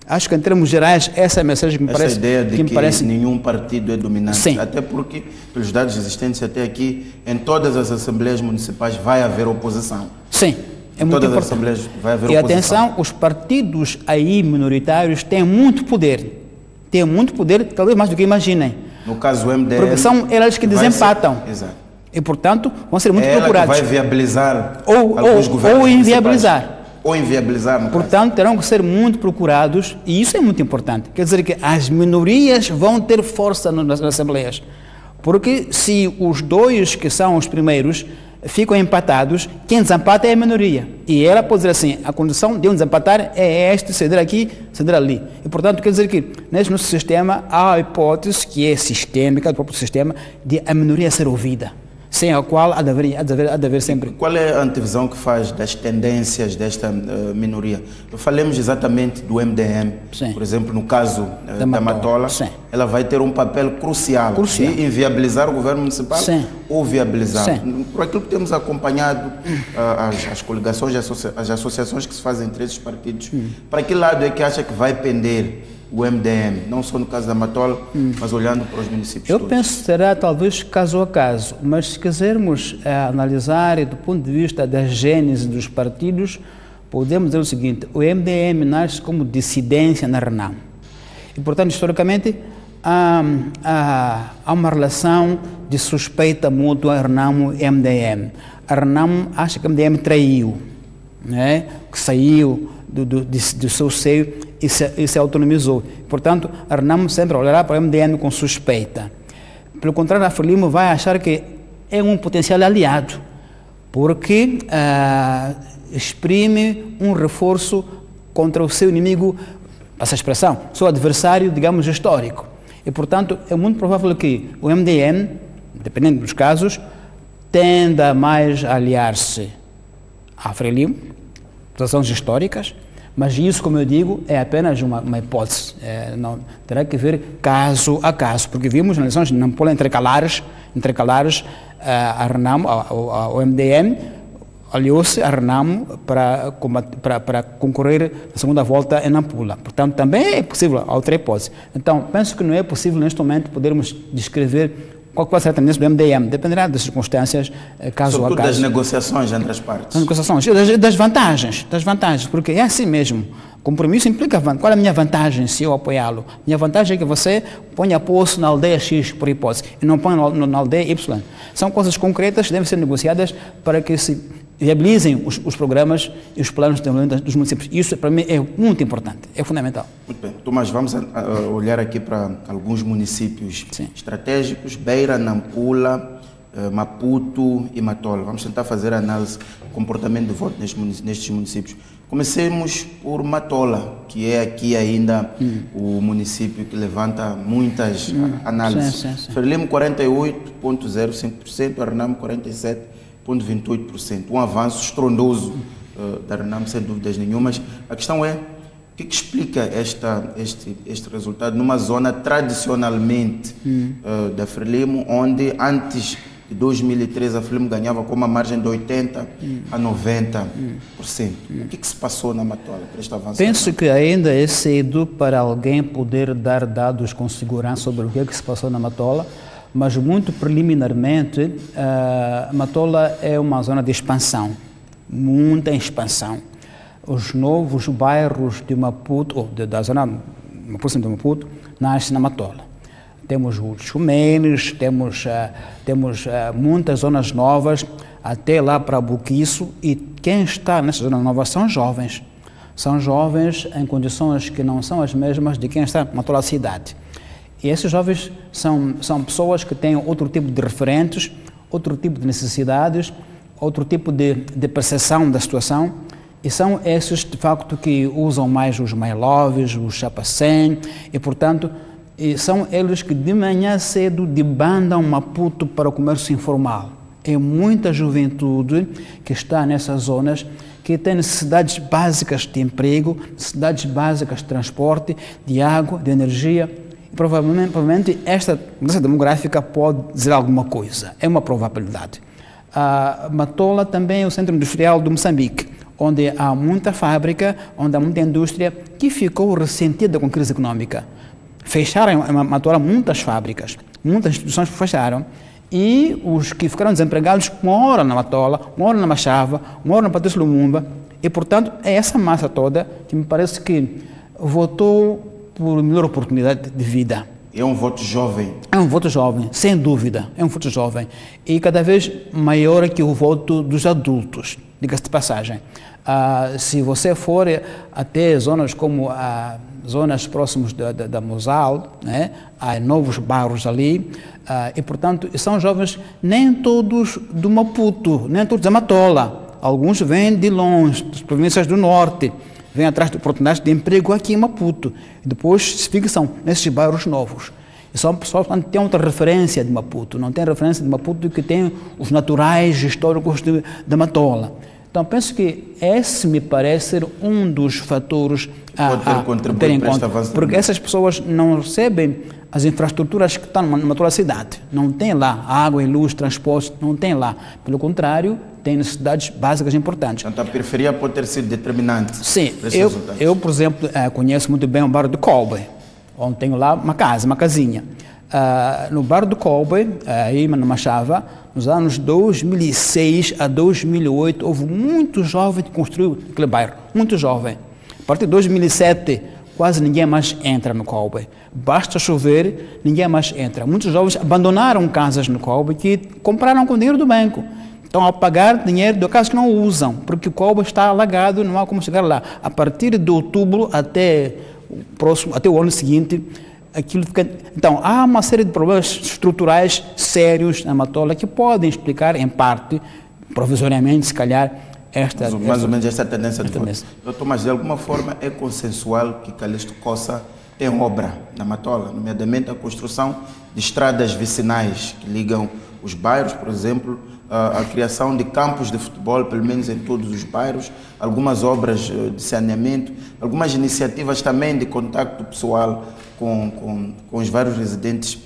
Acho que, em termos gerais, essa é a mensagem que me parece... Essa ideia de que nenhum partido é dominante. Sim. Até porque, pelos dados existentes até aqui, em todas as assembleias municipais vai haver oposição. Sim. É muito todas importante. As assembleias vai haver e oposição. Atenção, os partidos aí minoritários têm muito poder. Têm muito poder, talvez mais do que imaginem. No caso do MDM... Porque são eles que desempatam. Exato. E, portanto, vão ser muito procurados. Que vai viabilizar alguns governos ou inviabilizar. Ou inviabilizar, no Portanto, terão que ser muito procurados, e isso é muito importante. Quer dizer que as minorias vão ter força nas assembleias. Porque se os dois que são os primeiros ficam empatados, quem desempata é a minoria. E ela pode dizer assim, a condição de um desempatar é este, ceder aqui, ceder ali. E, portanto, quer dizer que neste nosso sistema há a hipótese, que é sistêmica, do próprio sistema, de a minoria ser ouvida. sem a qual há de haver sempre. Qual é a antevisão que faz das tendências desta minoria? Falemos exatamente do MDM, sim, por exemplo, no caso da Matola, ela vai ter um papel crucial de inviabilizar o governo municipal, sim, ou viabilizar. Sim. Por aquilo que temos acompanhado, as coligações, as associações que se fazem entre esses partidos, para que lado é que acha que vai pender o MDM, não só no caso da Matola, mas olhando para os municípios Eu todos? penso que será talvez caso a caso, mas se quisermos analisar do ponto de vista da gênese dos partidos, podemos dizer o seguinte: o MDM nasce como dissidência na Renamo. E, portanto, historicamente, há uma relação de suspeita mútua Renamo-MDM. A Renamo acha que o MDM traiu, né? Que saiu do seu seio e se autonomizou. Portanto, a Renamo sempre olhará para o MDM com suspeita. Pelo contrário, a Frelimo vai achar que é um potencial aliado, porque exprime um reforço contra o seu inimigo, essa expressão, seu adversário, digamos, histórico. E, portanto, é muito provável que o MDM, dependendo dos casos, tenda mais a aliar-se à Frelimo, por razões históricas, mas isso, como eu digo, é apenas uma hipótese. Não, terá que ver caso a caso, porque vimos nas eleições de Nampula intercalares, a Renamo, o MDM aliou-se a Renamo para concorrer na segunda volta em Nampula. Portanto, também é possível a outra hipótese. Então, penso que não é possível neste momento podermos descrever qual vai ser a tendência do MDM, dependerá das circunstâncias, caso Sobretudo a caso. das negociações entre as partes. Das negociações, das vantagens, porque é assim mesmo. Compromisso implica qual é a minha vantagem se eu apoiá-lo? Minha vantagem é que você ponha poço na aldeia X, por hipótese, e não ponha na aldeia Y. São coisas concretas que devem ser negociadas para que se viabilizem os programas e os planos de desenvolvimento dos municípios. Isso, para mim, é muito importante, é fundamental. Muito bem. Tomás, vamos olhar aqui para alguns municípios, sim, estratégicos: Beira, Nampula, Maputo e Matola. Vamos tentar fazer a análise do comportamento de voto nestes municípios. Comecemos por Matola, que é aqui ainda o município que levanta muitas análises. Frelimo 48,05%, a Renamo 47,28%. Um avanço estrondoso da Renamo, sem dúvidas nenhumas. A questão é, o que explica este resultado numa zona tradicionalmente da Frelimo, onde antes de 2013 a Frelimo ganhava com uma margem de 80% a 90%. O que se passou na Matola para este avanço? Penso que ainda é cedo para alguém poder dar dados com segurança sobre o que se passou na Matola, mas muito preliminarmente, Matola é uma zona de expansão, muita expansão. Os novos bairros de Maputo, ou da zona próxima de Maputo, nascem na Matola. Temos os Chumenes, temos muitas zonas novas, até lá para Buquiço, e quem está nessa zona nova são jovens. São jovens em condições que não são as mesmas de quem está na Matola cidade. E esses jovens são pessoas que têm outro tipo de referentes, outro tipo de necessidades, outro tipo de percepção da situação, e são esses, de facto, que usam mais os mailoves, os chapacém, e, portanto, são eles que de manhã cedo debandam Maputo para o comércio informal. É muita juventude que está nessas zonas, que tem necessidades básicas de emprego, necessidades básicas de transporte, de água, de energia. E provavelmente esta mudança demográfica pode dizer alguma coisa. É uma probabilidade. Matola também é o centro industrial de Moçambique, onde há muita fábrica, onde há muita indústria que ficou ressentida com a crise econômica. Fecharam em Matola muitas fábricas, muitas instituições fecharam, e os que ficaram desempregados moram na Matola, moram na Machava, moram na Patrícia Lumumba, e, portanto, é essa massa toda que me parece que votou por melhor oportunidade de vida. É um voto jovem? É um voto jovem, sem dúvida, é um voto jovem, e cada vez maior que o voto dos adultos, diga-se de passagem. Se você for até zonas como zonas próximas da Mosal, né? Há novos bairros ali, e, portanto, são jovens nem todos do Maputo, nem todos da Matola. Alguns vêm de longe, das províncias do norte, vêm atrás de oportunidades de emprego aqui em Maputo, e depois se fixam nesses bairros novos. E são pessoas que têm outra referência de Maputo, não tem referência de Maputo que tem os naturais históricos de Matola. Então, penso que esse me parece ser um dos fatores a ter em conta, porque essas pessoas não recebem as infraestruturas que estão numa toda a cidade. Não tem lá água e luz, transporte, não tem lá. Pelo contrário, tem necessidades básicas importantes. Então, a periferia pode ter sido determinante. Sim, eu, por exemplo, conheço muito bem o bairro do Coube, onde tenho lá uma casinha. No bairro do Coube, aí na Machava, nos anos 2006 a 2008, houve muito jovem que construiu aquele bairro, muito jovem. A partir de 2007, quase ninguém mais entra no Coube. Basta chover, ninguém mais entra. Muitos jovens abandonaram casas no Coube que compraram com dinheiro do banco. Estão a pagar dinheiro de casas que não usam, porque o Coube está alagado, não há como chegar lá. A partir de outubro até o ano seguinte, aquilo fica... Então, há uma série de problemas estruturais sérios na Matola que podem explicar, em parte, provisoriamente, se calhar, mais ou menos esta tendência de voto. Doutor, mas de alguma forma é consensual que Calixto Cossa tem obra na Matola, nomeadamente a construção de estradas vicinais que ligam os bairros, por exemplo, a criação de campos de futebol, pelo menos em todos os bairros, algumas obras de saneamento, algumas iniciativas também de contacto pessoal com os vários residentes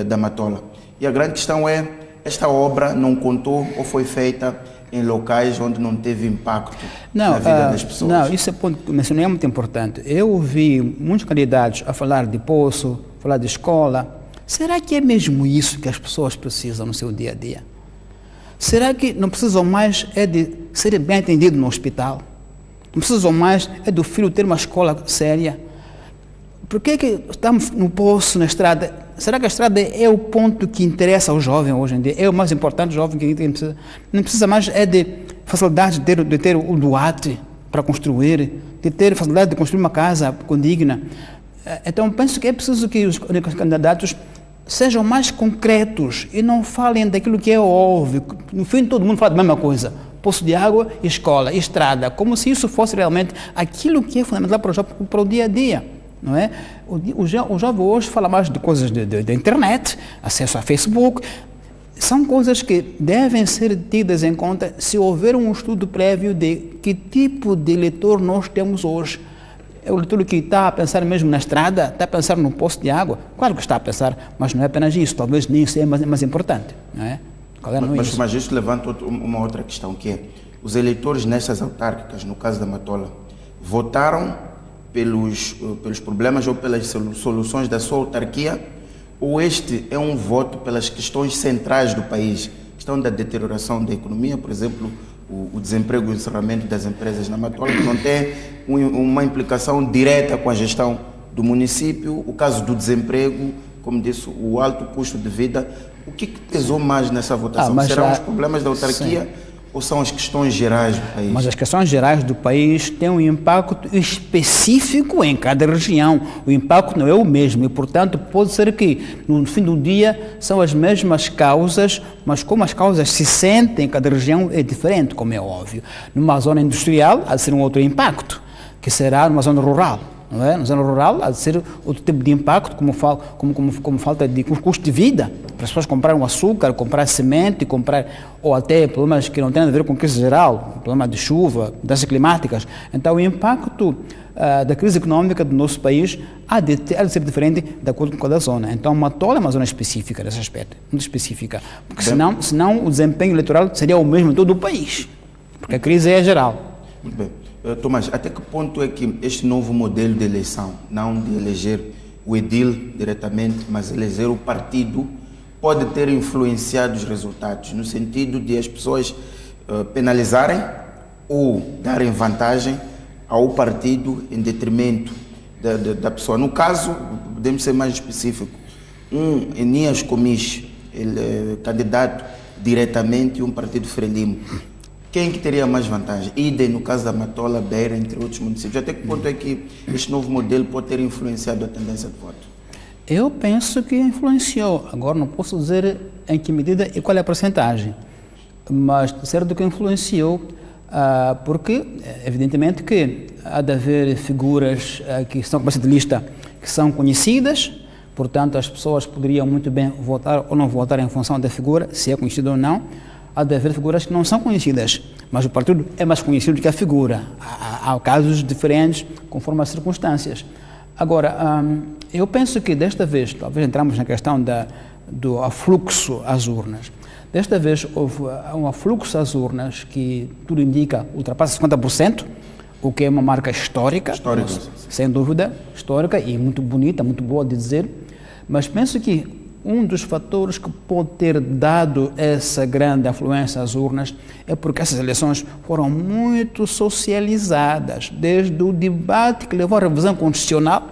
da Matola. E a grande questão é, esta obra não contou ou foi feita em locais onde não teve impacto na vida das pessoas? Não, isso é ponto que mencionei, é muito importante. Eu ouvi muitos candidatos a falar de poço, falar de escola. Será que é mesmo isso que as pessoas precisam no seu dia a dia? Será que não precisam mais de ser bem atendido no hospital? Não precisam mais do filho ter uma escola séria? Por que estamos no poço, na estrada? Será que a estrada é o ponto que interessa ao jovem hoje em dia? É o mais importante, o jovem que precisa. Não precisa mais de facilidade de ter o doate para construir, de ter facilidade de construir uma casa condigna. Então, penso que é preciso que os candidatos sejam mais concretos e não falem daquilo que é óbvio. No fim, todo mundo fala da mesma coisa. Poço de água, escola, estrada, como se isso fosse realmente aquilo que é fundamental para o dia a dia. Não é? O jovem hoje fala mais de coisas da internet, acesso a Facebook. São coisas que devem ser tidas em conta se houver um estudo prévio de que tipo de eleitor nós temos hoje. É o eleitor que está a pensar mesmo na estrada, está a pensar no poço de água. Claro que está a pensar, mas não é apenas isso. Talvez nem isso é mais importante. Não é? Mas isso levanta uma outra questão, que é os eleitores nestas autárquicas, no caso da Matola, votaram pelos problemas ou pelas soluções da sua autarquia, ou este é um voto pelas questões centrais do país, questão da deterioração da economia, por exemplo, o desemprego e o encerramento das empresas na Matola, que não tem uma implicação direta com a gestão do município, o caso do desemprego, como disse, o alto custo de vida. O que pesou mais nessa votação? Serão os problemas da autarquia? Sim. Ou são as questões gerais do país? Mas as questões gerais do país têm um impacto específico em cada região. O impacto não é o mesmo e, portanto, pode ser que, no fim do dia, são as mesmas causas, mas como as causas se sentem em cada região é diferente, como é óbvio. Numa zona industrial, há de ser um outro impacto, que será numa zona rural. Não é? Na zona rural, há de ser outro tipo de impacto, como falta de custo de vida, para as pessoas comprarem açúcar, comprar semente, ou até problemas que não têm nada a ver com a crise geral, problema de chuva, mudanças climáticas. Então, o impacto da crise econômica do nosso país há de ser diferente de acordo com cada zona. Então, Matola é uma zona específica nesse aspecto, muito específica, porque senão o desempenho eleitoral seria o mesmo em todo o país, porque a crise é geral. Muito bem. Tomás, até que ponto é que este novo modelo de eleição, não de eleger o edil diretamente, mas eleger o partido, pode ter influenciado os resultados, no sentido de as pessoas penalizarem ou darem vantagem ao partido em detrimento da pessoa? No caso, podemos ser mais específico, Enias Comis, ele é candidato diretamente e um partido Frelimo. Quem que teria mais vantagem? Idem, no caso da Matola, Beira, entre outros municípios. Até que ponto é que este novo modelo pode ter influenciado a tendência de voto? Eu penso que influenciou. Agora não posso dizer em que medida e qual é a porcentagem, mas certo que influenciou, porque evidentemente que há de haver figuras que são cabeça de lista, que são conhecidas, Portanto, as pessoas poderiam muito bem votar ou não votar em função da figura, se é conhecido ou não. Há de haver figuras que não são conhecidas, mas o partido é mais conhecido do que a figura. Há casos diferentes conforme as circunstâncias. Agora, eu penso que desta vez, talvez entramos na questão do afluxo às urnas. Desta vez houve um afluxo às urnas que, tudo indica, ultrapassa 50%, o que é uma marca histórica, sem dúvida, histórica e muito bonita, muito boa de dizer, mas penso que um dos fatores que pode ter dado essa grande afluência às urnas é porque essas eleições foram muito socializadas, desde o debate que levou à revisão constitucional.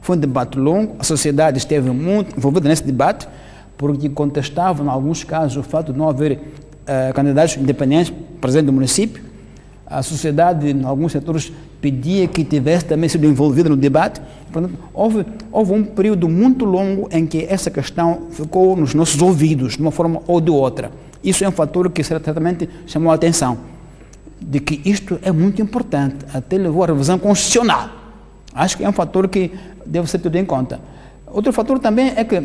Foi um debate longo, a sociedade esteve muito envolvida nesse debate, porque contestavam, em alguns casos, o fato de não haver candidatos independentes presentes no município. A sociedade, em alguns setores, pedia que tivesse também sido envolvida no debate. Portanto, houve um período muito longo em que essa questão ficou nos nossos ouvidos, de uma forma ou de outra. Isso é um fator que certamente chamou a atenção, de que isto é muito importante, até levou à revisão constitucional. Acho que é um fator que deve ser tido em conta. Outro fator também é que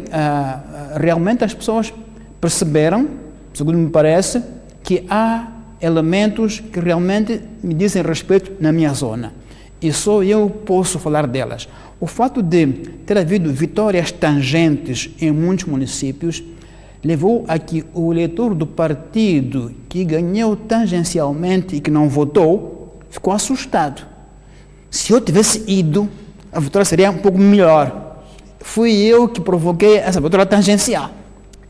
realmente as pessoas perceberam, segundo me parece, que há elementos que realmente me dizem respeito na minha zona. E só eu posso falar delas. O fato de ter havido vitórias tangentes em muitos municípios levou a que o eleitor do partido que ganhou tangencialmente e que não votou, ficou assustado. Se eu tivesse ido, a vitória seria um pouco melhor. Fui eu que provoquei essa vitória tangencial.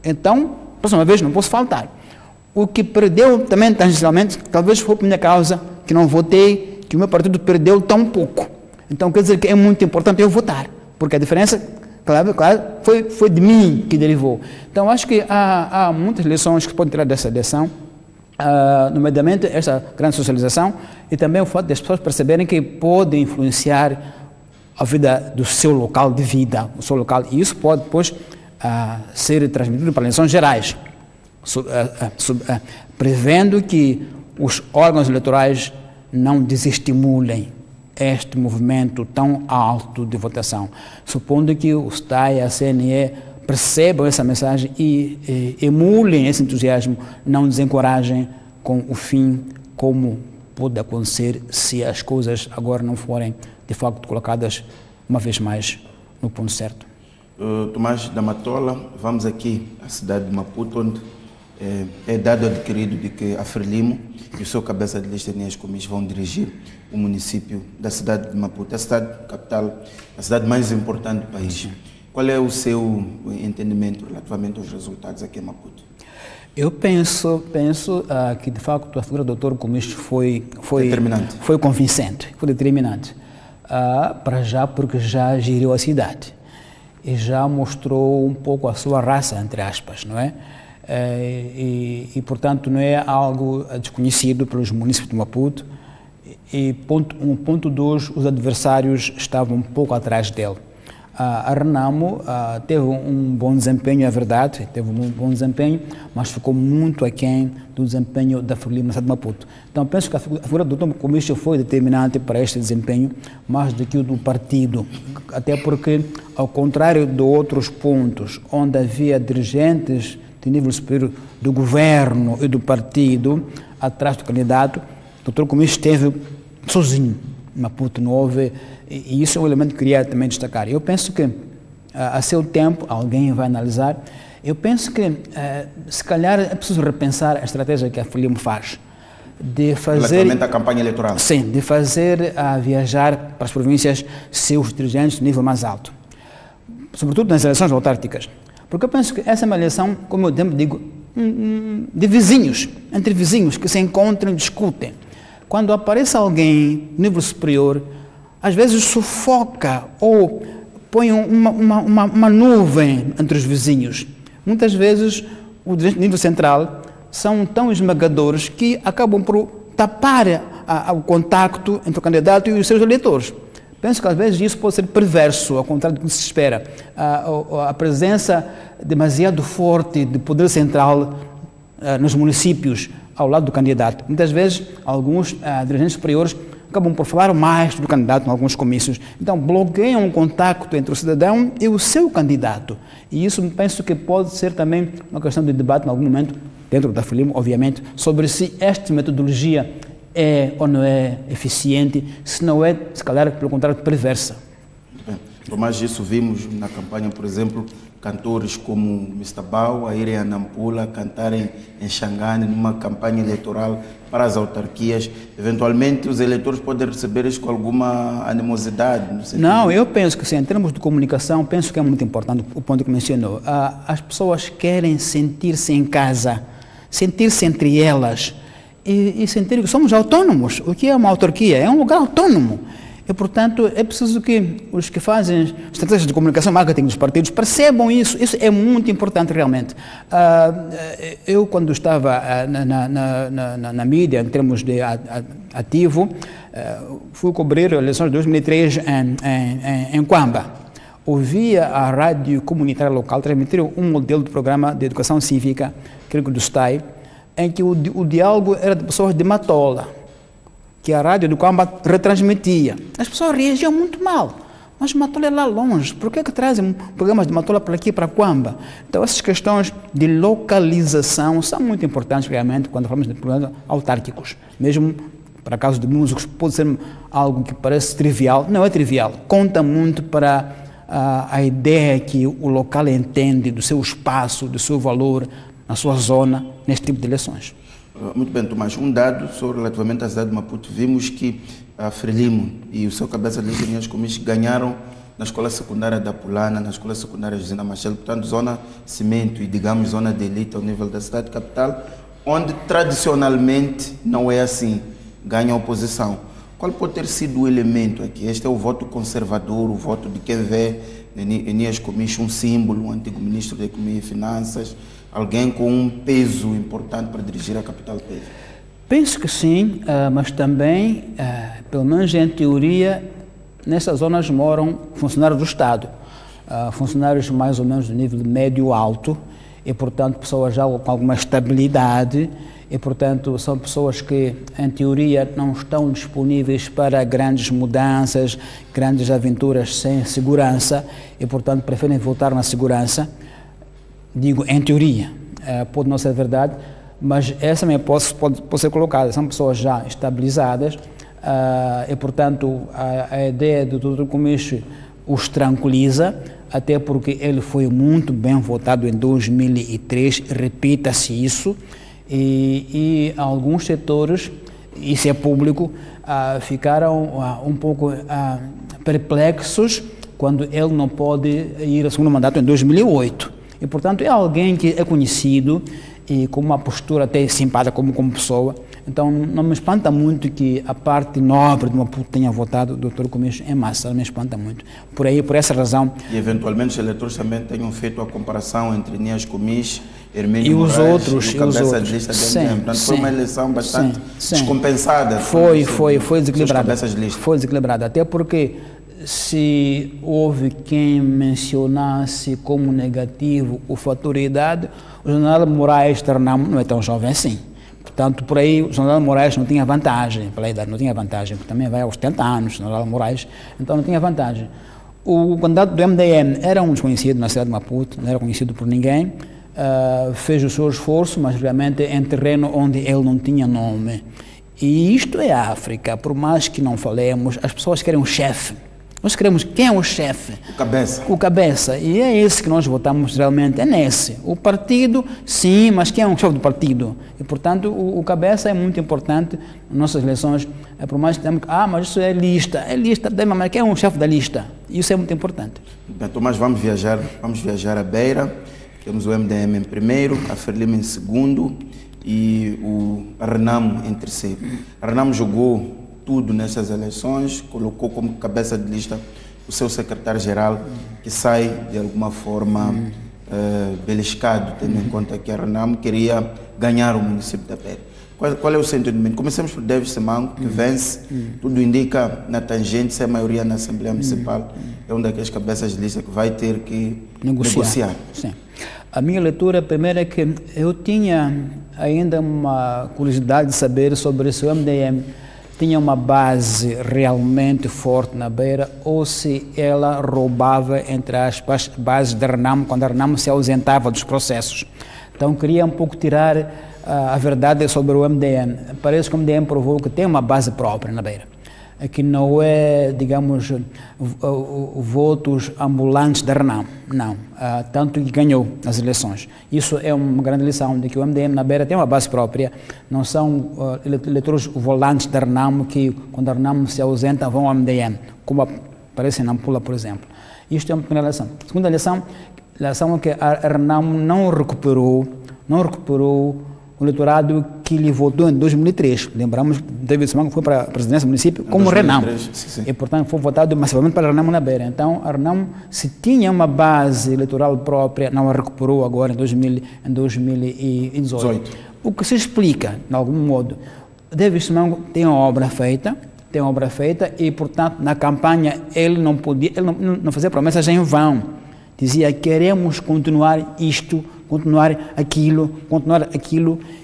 Então, próxima vez não posso faltar. O que perdeu também tangencialmente, talvez foi por minha causa, que não votei, que o meu partido perdeu tão pouco. Então, quer dizer que é muito importante eu votar, porque a diferença, claro, foi de mim que derivou. Então, acho que há muitas lições que podem tirar dessa eleição, nomeadamente essa grande socialização e também o fato das pessoas perceberem que podem influenciar a vida do seu local de vida, o seu local, e isso pode depois ser transmitido para eleições gerais, prevendo que os órgãos eleitorais não desestimulem este movimento tão alto de votação, supondo que o STAI e a CNE percebam essa mensagem e emulem esse entusiasmo, não desencorajem com o fim, como pode acontecer se as coisas agora não forem, de facto, colocadas uma vez mais no ponto certo. Tomás da Matola, vamos aqui à cidade de Maputo, onde é dado adquirido de que a Frelimo e o seu cabeça de lista Enéas Gomes vão dirigir o município da cidade de Maputo, a cidade capital, a cidade mais importante do país. Qual é o seu entendimento relativamente aos resultados aqui em Maputo? Eu penso que, de facto, a figura do Dr. Gomes foi convincente, foi determinante. Para já, porque já geriu a cidade e já mostrou um pouco a sua raça, entre aspas, não é? Portanto, não é algo desconhecido pelos municípios de Maputo. E ponto 2, os adversários estavam um pouco atrás dele. A Renamo teve um bom desempenho, é verdade, teve um bom desempenho, mas ficou muito aquém do desempenho da Frelimo na cidade de Maputo. Então, penso que a figura do Dr. Gomes foi determinante para este desempenho, mais do que o do partido, até porque, ao contrário de outros pontos, onde havia dirigentes de nível superior do governo e do partido atrás do candidato, o Dr. Gomes esteve sozinho. Maputo não houve, e isso é um elemento que queria também destacar. Eu penso que, a seu tempo, alguém vai analisar, eu penso que, se calhar, é preciso repensar a estratégia que a Frelimo faz, de fazer... Relativamente à campanha eleitoral. Sim, de fazer viajar para as províncias seus dirigentes de nível mais alto, sobretudo nas eleições autárquicas. Porque eu penso que essa é uma eleição, como eu sempre digo, de vizinhos, entre vizinhos que se encontram e discutem. Quando aparece alguém de nível superior, às vezes sufoca ou põe uma nuvem entre os vizinhos. Muitas vezes, os dirigentes de nível central são tão esmagadores que acabam por tapar o contacto entre o candidato e os seus eleitores. Penso que às vezes isso pode ser perverso, ao contrário do que se espera. A presença demasiado forte de poder central nos municípios ao lado do candidato. Muitas vezes, alguns dirigentes superiores acabam por falar mais do candidato em alguns comícios. Então, bloqueiam o contacto entre o cidadão e o seu candidato. E isso penso que pode ser também uma questão de debate em algum momento, dentro da FRELIMO, obviamente, sobre se esta metodologia é ou não é eficiente, se não é, se calhar, pelo contrário, perversa. Bem, por mais isso, vimos na campanha, por exemplo, cantores como Mr. Bau, a irem a Nampula, cantarem em Xangane, numa campanha eleitoral para as autarquias. Eventualmente, os eleitores podem receber isso com alguma animosidade. Não, eu penso que sim, em termos de comunicação, penso que é muito importante o ponto que mencionou. As pessoas querem sentir-se em casa, sentir-se entre elas e sentir que somos autônomos. O que é uma autarquia? É um lugar autônomo. E, portanto, é preciso que os que fazem estratégias de comunicação e marketing dos partidos percebam isso. Isso é muito importante, realmente. Eu, quando estava na mídia, em termos de ativo, fui cobrir as eleições de 2003 em Quamba. Ouvia a rádio comunitária local transmitir um modelo de programa de educação cívica, creio que do STAI, em que o diálogo era de pessoas de Matola, que a rádio do Quamba retransmitia. As pessoas reagiam muito mal. Mas Matola é lá longe. Por que trazem programas de Matola para aqui, para Quamba? Então, essas questões de localização são muito importantes, realmente, quando falamos de problemas autárquicos. Mesmo para casos de músicos, pode ser algo que parece trivial. Não é trivial. Conta muito para a ideia que o local entende do seu espaço, do seu valor, na sua zona, neste tipo de eleições. Muito bem, Tomás. Um dado sobre relativamente à cidade de Maputo. Vimos que a FRELIMO e o seu cabeça de lista, Nias Gomes, ganharam na escola secundária da Pulana, na escola secundária Josina Machel, portanto, zona cimento e, digamos, zona de elite ao nível da cidade capital, onde tradicionalmente não é assim, ganha a oposição. Qual pode ter sido o elemento aqui? Este é o voto conservador, o voto de quem vê em Nias Gomes um símbolo, um antigo ministro da Economia e Finanças, alguém com um peso importante para dirigir a capital do país? Penso que sim, mas também, pelo menos em teoria, nessas zonas moram funcionários do Estado, funcionários mais ou menos do nível médio-alto e, portanto, pessoas já com alguma estabilidade e, portanto, são pessoas que, em teoria, não estão disponíveis para grandes mudanças, grandes aventuras sem segurança e, portanto, preferem voltar na segurança. Digo, em teoria, pode não ser verdade, mas essa minha hipótese pode ser colocada. São pessoas já estabilizadas e, portanto, a ideia do Dr. Gomes os tranquiliza, até porque ele foi muito bem votado em 2003, repita-se isso, e alguns setores, isso é público, ficaram um pouco perplexos quando ele não pode ir ao segundo mandato em 2008. E, portanto, é alguém que é conhecido e com uma postura até simpática como pessoa. Então, não me espanta muito que a parte nobre de Maputo tenha votado o Dr. Gomes em massa. Não me espanta muito. Por essa razão... E, eventualmente, os eleitores também tenham feito a comparação entre Nias Gomes, Hermínio e os Moraes outros, e o cabeça de lista do MDM. Portanto, foi uma eleição bastante descompensada. Foi desequilibrada. Foi desequilibrada. Até porque... se houve quem mencionasse como negativo o fator idade, o general Moraes Ternamo não é tão jovem assim. Portanto, por aí o general Moraes não tinha vantagem, pela idade não tinha vantagem, porque também vai aos 70 anos, o general Moraes, então não tinha vantagem. O candidato do MDM era um desconhecido na cidade de Maputo, não era conhecido por ninguém, fez o seu esforço, mas realmente em terreno onde ele não tinha nome. E isto é a África, por mais que não falemos, as pessoas querem um chefe. Nós queremos quem é o chefe? O cabeça. O cabeça. E é esse que nós votamos realmente, é nesse. O partido, sim, mas quem é o chefe do partido? E, portanto, o cabeça é muito importante nas nossas eleições. Por mais que temos mas isso é lista, mas quem é o chefe da lista? Isso é muito importante. Bem, Tomás, vamos viajar a Beira. Temos o MDM em primeiro, a FRELIMO em segundo e o Renamo em terceiro. A Renamo jogou tudo nessas eleições, colocou como cabeça de lista o seu secretário-geral, que sai de alguma forma beliscado, tendo em conta que a Renamo queria ganhar o município da Beira. Qual é o sentimento? Comecemos por Davis Semango, que vence, tudo indica na tangente, se a maioria na Assembleia Municipal é uma daquelas cabeças de lista que vai ter que negociar. Sim. A minha leitura primeiro é que eu tinha ainda uma curiosidade de saber sobre se o MDM tinha uma base realmente forte na Beira ou se ela roubava, entre aspas, bases da Renamo quando a Renamo se ausentava dos processos. Então queria um pouco tirar a verdade sobre o MDM. Parece que o MDM provou que tem uma base própria na Beira, que não é, digamos, votos ambulantes da Renamo, não, tanto que ganhou nas eleições. Isso é uma grande lição, de que o MDM na Beira tem uma base própria, não são eleitores volantes da Renamo que, quando a Renamo se ausenta, vão ao MDM, como aparece em Nampula, por exemplo. Isto é uma primeira lição. A segunda lição é que a Renamo não recuperou o eleitorado que lhe votou em 2003. Lembramos que David Simango foi para a presidência do município como Renamo. E, portanto, foi votado massivamente para a Renamo na Beira. Então, a Renamo, se tinha uma base eleitoral própria, não a recuperou agora em 2018. O que se explica, de algum modo, David Simango tem uma obra feita e, portanto, na campanha ele não fazia promessas em vão. Dizia, queremos continuar isto, continuar aquilo,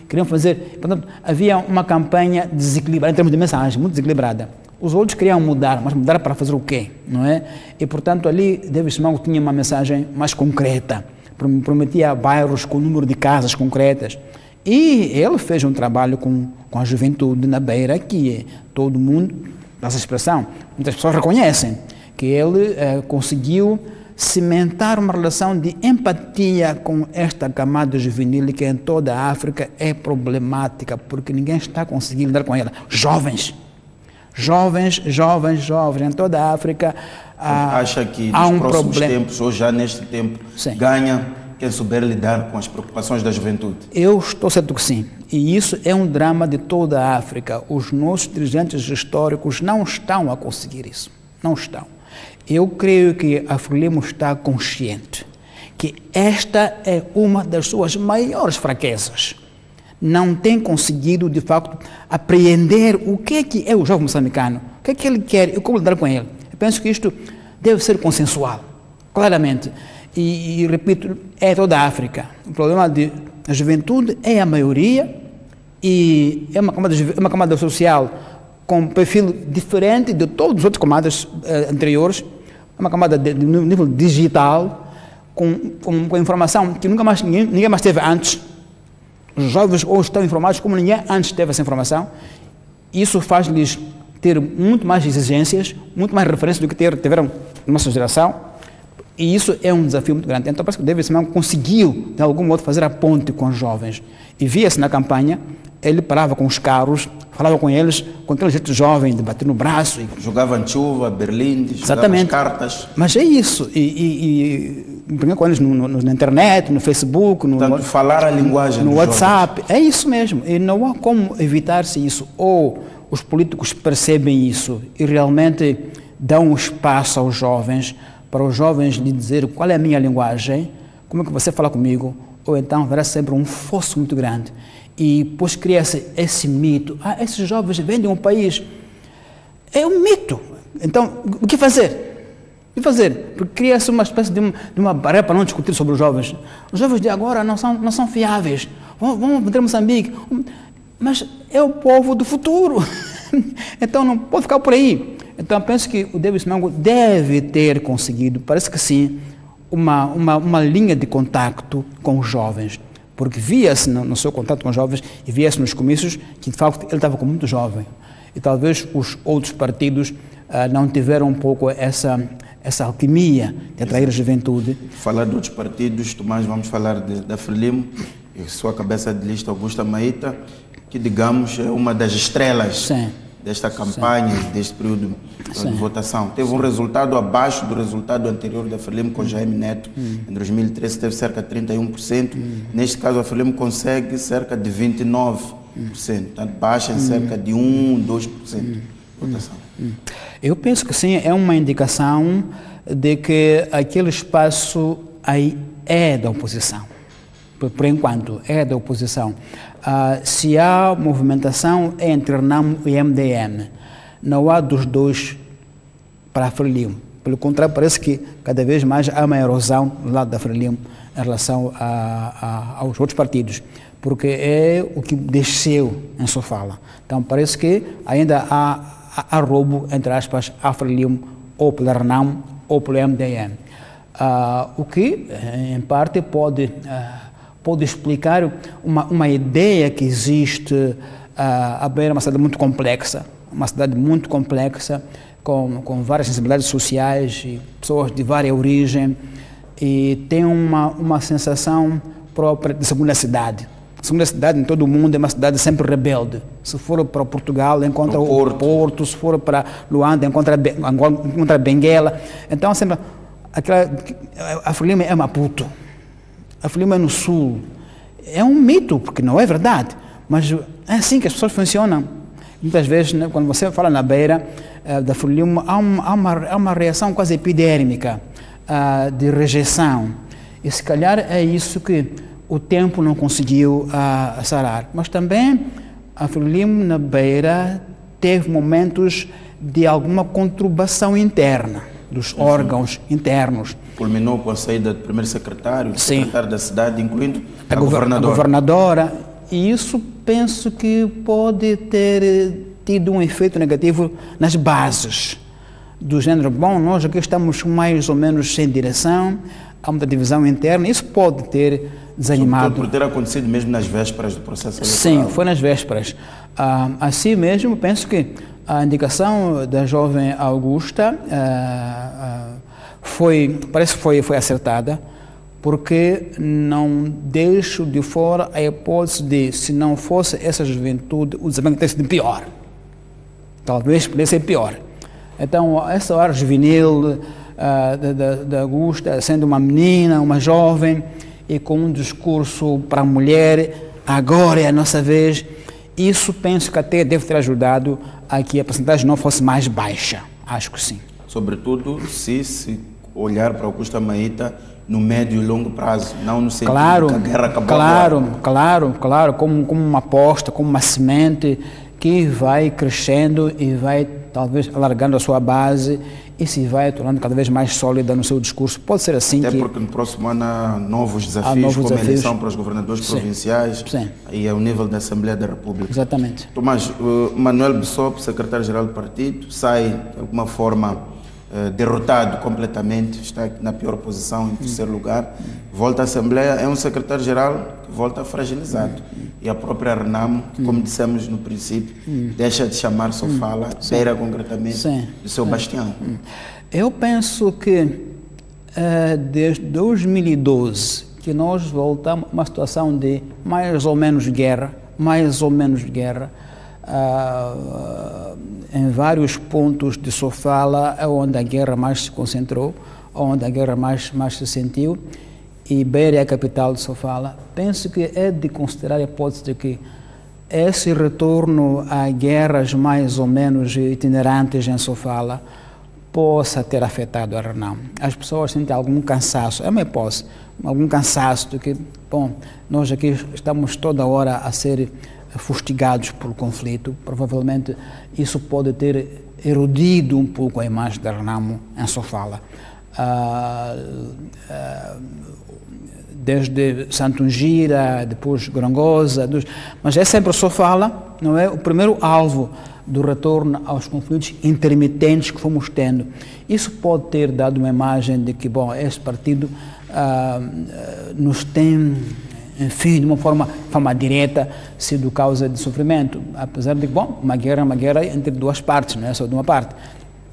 queriam fazer. Portanto, havia uma campanha desequilibrada, em termos de mensagem, muito desequilibrada. Os outros queriam mudar, mas mudar para fazer o quê? Não é? E, portanto, ali, David Simango tinha uma mensagem mais concreta, prometia bairros com número de casas concretas. E ele fez um trabalho com a juventude na Beira, que todo mundo, essa expressão, muitas pessoas reconhecem, que ele conseguiu cimentar uma relação de empatia com esta camada juvenil que em toda a África é problemática, porque ninguém está conseguindo lidar com ela. Jovens, em toda a África acha que nos próximos tempos, ou já neste tempo, sim, ganha quem souber lidar com as preocupações da juventude? Eu estou certo que sim. E isso é um drama de toda a África. Os nossos dirigentes históricos não estão a conseguir isso. Não estão. Eu creio que a Frelimo está consciente que esta é uma das suas maiores fraquezas. Não tem conseguido, de facto, apreender o que é o jovem moçambicano, o que ele quer e como lidar com ele. Eu penso que isto deve ser consensual, claramente. E repito, é toda a África. O problema da juventude é a maioria e é uma camada social com um perfil diferente de todas as outras camadas anteriores, uma camada de nível digital, com informação que ninguém mais teve antes. Os jovens hoje estão informados como ninguém antes teve essa informação. Isso faz-lhes ter muito mais exigências, muito mais referências do que tiveram na nossa geração. E isso é um desafio muito grande. Então, parece que o David Simango conseguiu, de algum modo, fazer a ponte com os jovens. E via-se na campanha, ele parava com os carros, falava com eles, com aquele jeito jovem, de bater no braço. Jogava em chuva, berlinde, jogava cartas. Mas é isso. E brincar com eles na internet, no Facebook, falar a linguagem no WhatsApp. Jovens. É isso mesmo. E não há como evitar-se isso. Ou os políticos percebem isso e realmente dão espaço aos jovens, para os jovens lhe dizer qual é a minha linguagem, como é que você fala comigo, ou então haverá sempre um fosso muito grande. E depois cria-se esse mito. Esses jovens vendem um país. É um mito. Então, o que fazer? O que fazer? Porque cria-se uma espécie de uma barreira para não discutir sobre os jovens. Os jovens de agora não são fiáveis. Vamos meter Moçambique. Mas é o povo do futuro. Então, não pode ficar por aí. Então, penso que o David Simango deve ter conseguido, parece que sim, uma linha de contacto com os jovens. Porque via-se no seu contato com os jovens e via-se nos comícios que, de facto, ele estava com muito jovem. E talvez os outros partidos não tiveram um pouco essa alquimia de atrair a juventude. Falar de outros partidos, Tomás, vamos falar da Frelimo, e sua cabeça de lista, Augusta Maíta, que, digamos, é uma das estrelas, sim, desta campanha, sim, deste período de votação. Teve um resultado abaixo do resultado anterior da Frelimo com Jaime Neto. Em 2013 teve cerca de 31%. Neste caso, a Frelimo consegue cerca de 29%. Portanto, baixa em cerca de 2% de votação. Eu penso que sim, é uma indicação de que aquele espaço aí é da oposição. Por enquanto, é da oposição. Se há movimentação entre Renamo e MDM, não há dos dois para a Frelimo. Pelo contrário, parece que cada vez mais há uma erosão do lado da Frelimo. em relação aos outros partidos, porque é o que desceu em Sofala. Então parece que ainda há roubo, entre aspas, à Frelimo, ou pela RENAMO, ou pelo MDM. O que, em parte, pode explicar uma ideia que existe. A Beira é uma cidade muito complexa, com várias sensibilidades sociais e pessoas de várias origens, e tem uma sensação própria de segunda cidade. Segunda cidade em todo o mundo é uma cidade sempre rebelde. Se for para Portugal, encontra o Porto. Se for para Luanda, encontra Benguela. Então, sempre, a Frelimo é Maputo. A Frelimo é no sul. É um mito, porque não é verdade. Mas é assim que as pessoas funcionam. Muitas vezes, né, quando você fala na Beira da Frelimo, há uma reação quase epidérmica de rejeição. E se calhar é isso que o tempo não conseguiu sarar. Mas também a Frelimo na Beira teve momentos de alguma conturbação interna, dos órgãos internos. Culminou com a saída do primeiro secretário, do secretário da cidade, incluindo a governadora. E isso penso que pode ter tido um efeito negativo nas bases do género. Bom, nós aqui estamos mais ou menos sem direção, há muita divisão interna, isso pode ter desanimado. Por ter acontecido mesmo nas vésperas do processo eleitoral. Sim, foi nas vésperas. Assim mesmo, penso que a indicação da jovem Augusta parece que foi acertada, porque não deixo de fora a hipótese de, se não fosse essa juventude, o desempenho teria sido pior. Talvez pudesse ser pior. Então, essa hora juvenil da Augusta, sendo uma menina, uma jovem, e com um discurso para a mulher, agora é a nossa vez, isso penso que até deve ter ajudado a que a percentagem não fosse mais baixa. Acho que sim. Sobretudo se olhar para Augusta Maíta no médio e longo prazo, não no sentido que a guerra acabou agora. Claro, como uma aposta, como uma semente que vai crescendo e vai talvez alargando a sua base e se vai tornando cada vez mais sólida no seu discurso. Pode ser assim. Até porque no próximo ano há novos desafios, como a eleição para os governadores provinciais e ao nível da Assembleia da República. Exatamente. Tomás, Manuel Bissop, secretário-geral do partido, sai de alguma forma derrotado completamente, está na pior posição, em terceiro lugar, volta à Assembleia, é um secretário-geral que volta fragilizado. E a própria RENAMO, como dissemos no princípio, deixa de chamar Sofala, Beira concretamente, do seu bastião. Eu penso que desde 2012 que nós voltamos a uma situação de mais ou menos guerra, em vários pontos de Sofala, onde a guerra mais se concentrou, onde a guerra mais se sentiu, e Beira é a capital de Sofala. Penso que é de considerar a hipótese de que esse retorno a guerras mais ou menos itinerantes em Sofala possa ter afetado a RENAMO. As pessoas sentem algum cansaço, é uma hipótese, algum cansaço de que, bom, nós aqui estamos toda hora a ser fustigados pelo conflito. Provavelmente isso pode ter erudido um pouco a imagem da RENAMO em Sofala. Desde Santungira, depois Gorongosa, mas é sempre Sofala, não é? O primeiro alvo do retorno aos conflitos intermitentes que fomos tendo. Isso pode ter dado uma imagem de que, bom, este partido nos tem, enfim, de uma forma direta, sido causa de sofrimento, apesar de que, bom, uma guerra entre duas partes, não é só de uma parte.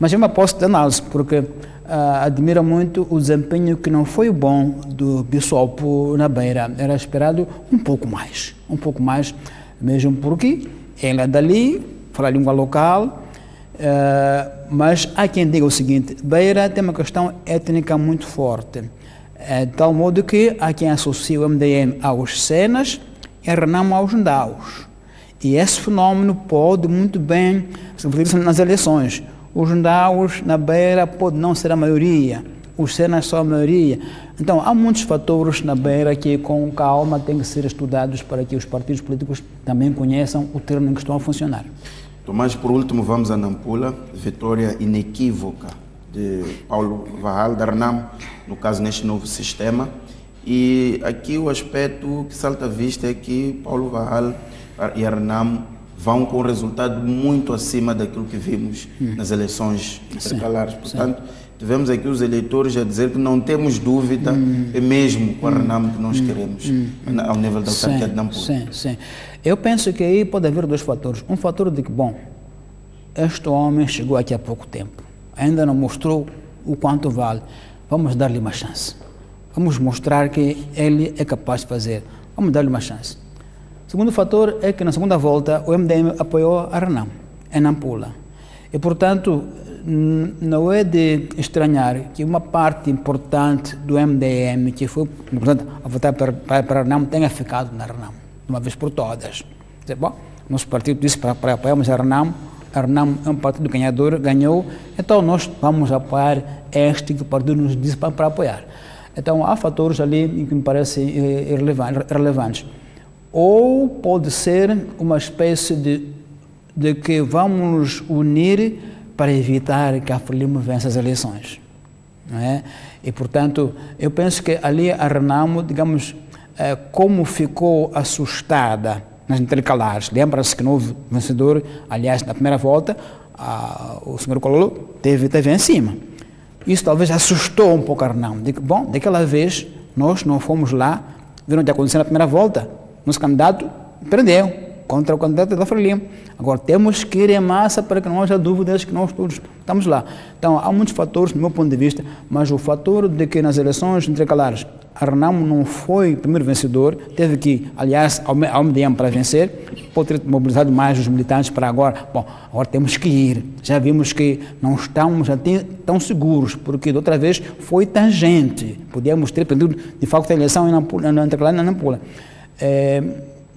Mas é uma posse de análise, porque admira muito o desempenho que não foi bom do Bissop na Beira. Era esperado um pouco mais, mesmo porque ele é dali, fala a língua local, mas há quem diga o seguinte: Beira tem uma questão étnica muito forte, de tal modo que há quem associa o MDM aos Cenas e a RENAMO aos Ndaos. E esse fenómeno pode muito bem se refletir nas eleições. Os Ndaos na Beira pode não ser a maioria, os Cenas são a maioria. Então, há muitos fatores na Beira que, com calma, têm que ser estudados para que os partidos políticos também conheçam o terreno em que estão a funcionar. Tomás, por último, vamos a Nampula, vitória inequívoca de Paulo Varral, da RENAMO, no caso neste novo sistema, E aqui o aspecto que salta à vista é que Paulo Varral e a Renamo vão com um resultado muito acima daquilo que vimos nas eleições intercalares. Portanto, tivemos aqui os eleitores a dizer que não temos dúvida, é mesmo com a Renamo que nós queremos, ao nível da autarquia de Nampula. Sim. Eu penso que aí pode haver dois fatores. Um fator de que, bom, este homem chegou aqui há pouco tempo, ainda não mostrou o quanto vale, vamos dar-lhe uma chance. Vamos mostrar que ele é capaz de fazer, vamos dar-lhe uma chance. O segundo fator é que na segunda volta o MDM apoiou a Renamo, em Nampula. E, portanto, não é de estranhar que uma parte importante do MDM, que foi importante a votar para a Renamo, tenha ficado na Renamo, de uma vez por todas. Bom, nosso partido disse para apoiarmos a Renamo é um partido ganhador, ganhou, então nós vamos apoiar este que o partido nos disse para apoiar. Então, há fatores ali que me parecem relevantes. Ou pode ser uma espécie de que vamos nos unir para evitar que a Frelimo vença as eleições. Não é? E, portanto, eu penso que ali a Renamo, digamos, como ficou assustada nas intercalares, lembra-se que não houve vencedor, aliás, na primeira volta, o senhor Cololo teve em cima. Isso talvez assustou um pouco a Renamo. Bom, daquela vez, nós não fomos lá, viram o que aconteceu na primeira volta, nosso candidato perdeu contra o candidato da Frelimo. Agora, temos que ir em massa para que não haja dúvidas que nós todos estamos lá. Então, há muitos fatores, do meu ponto de vista, mas o fator de que nas eleições intercalares a Renamo não foi o primeiro vencedor, teve que, aliás, ao MDM para vencer, pode ter mobilizado mais os militantes para agora. Bom, agora temos que ir. Já vimos que não estamos tão seguros, porque da outra vez foi tangente. Podíamos ter perdido, de facto, a eleição na intercalar na Nampula.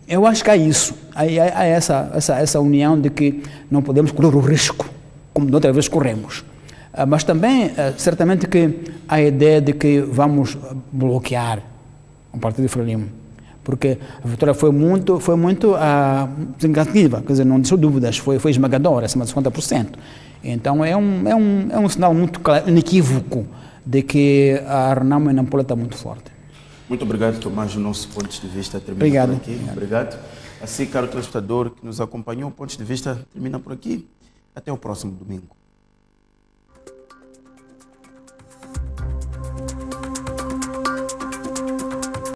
Eu acho que há isso, há essa união de que não podemos correr o risco, como da outra vez corremos. Mas também, certamente que a ideia de que vamos bloquear o partido de Frelimo, porque a vitória foi muito significativa, quer dizer, não deixou dúvidas, foi esmagadora, acima de 50%. Então é um sinal muito claro, inequívoco, de que a Renamo em Nampula está muito forte. Muito obrigado, Tomás. O nosso ponto de vista termina por aqui. Obrigado. Assim, caro telespectador que nos acompanhou, o ponto de vista termina por aqui. Até o próximo domingo.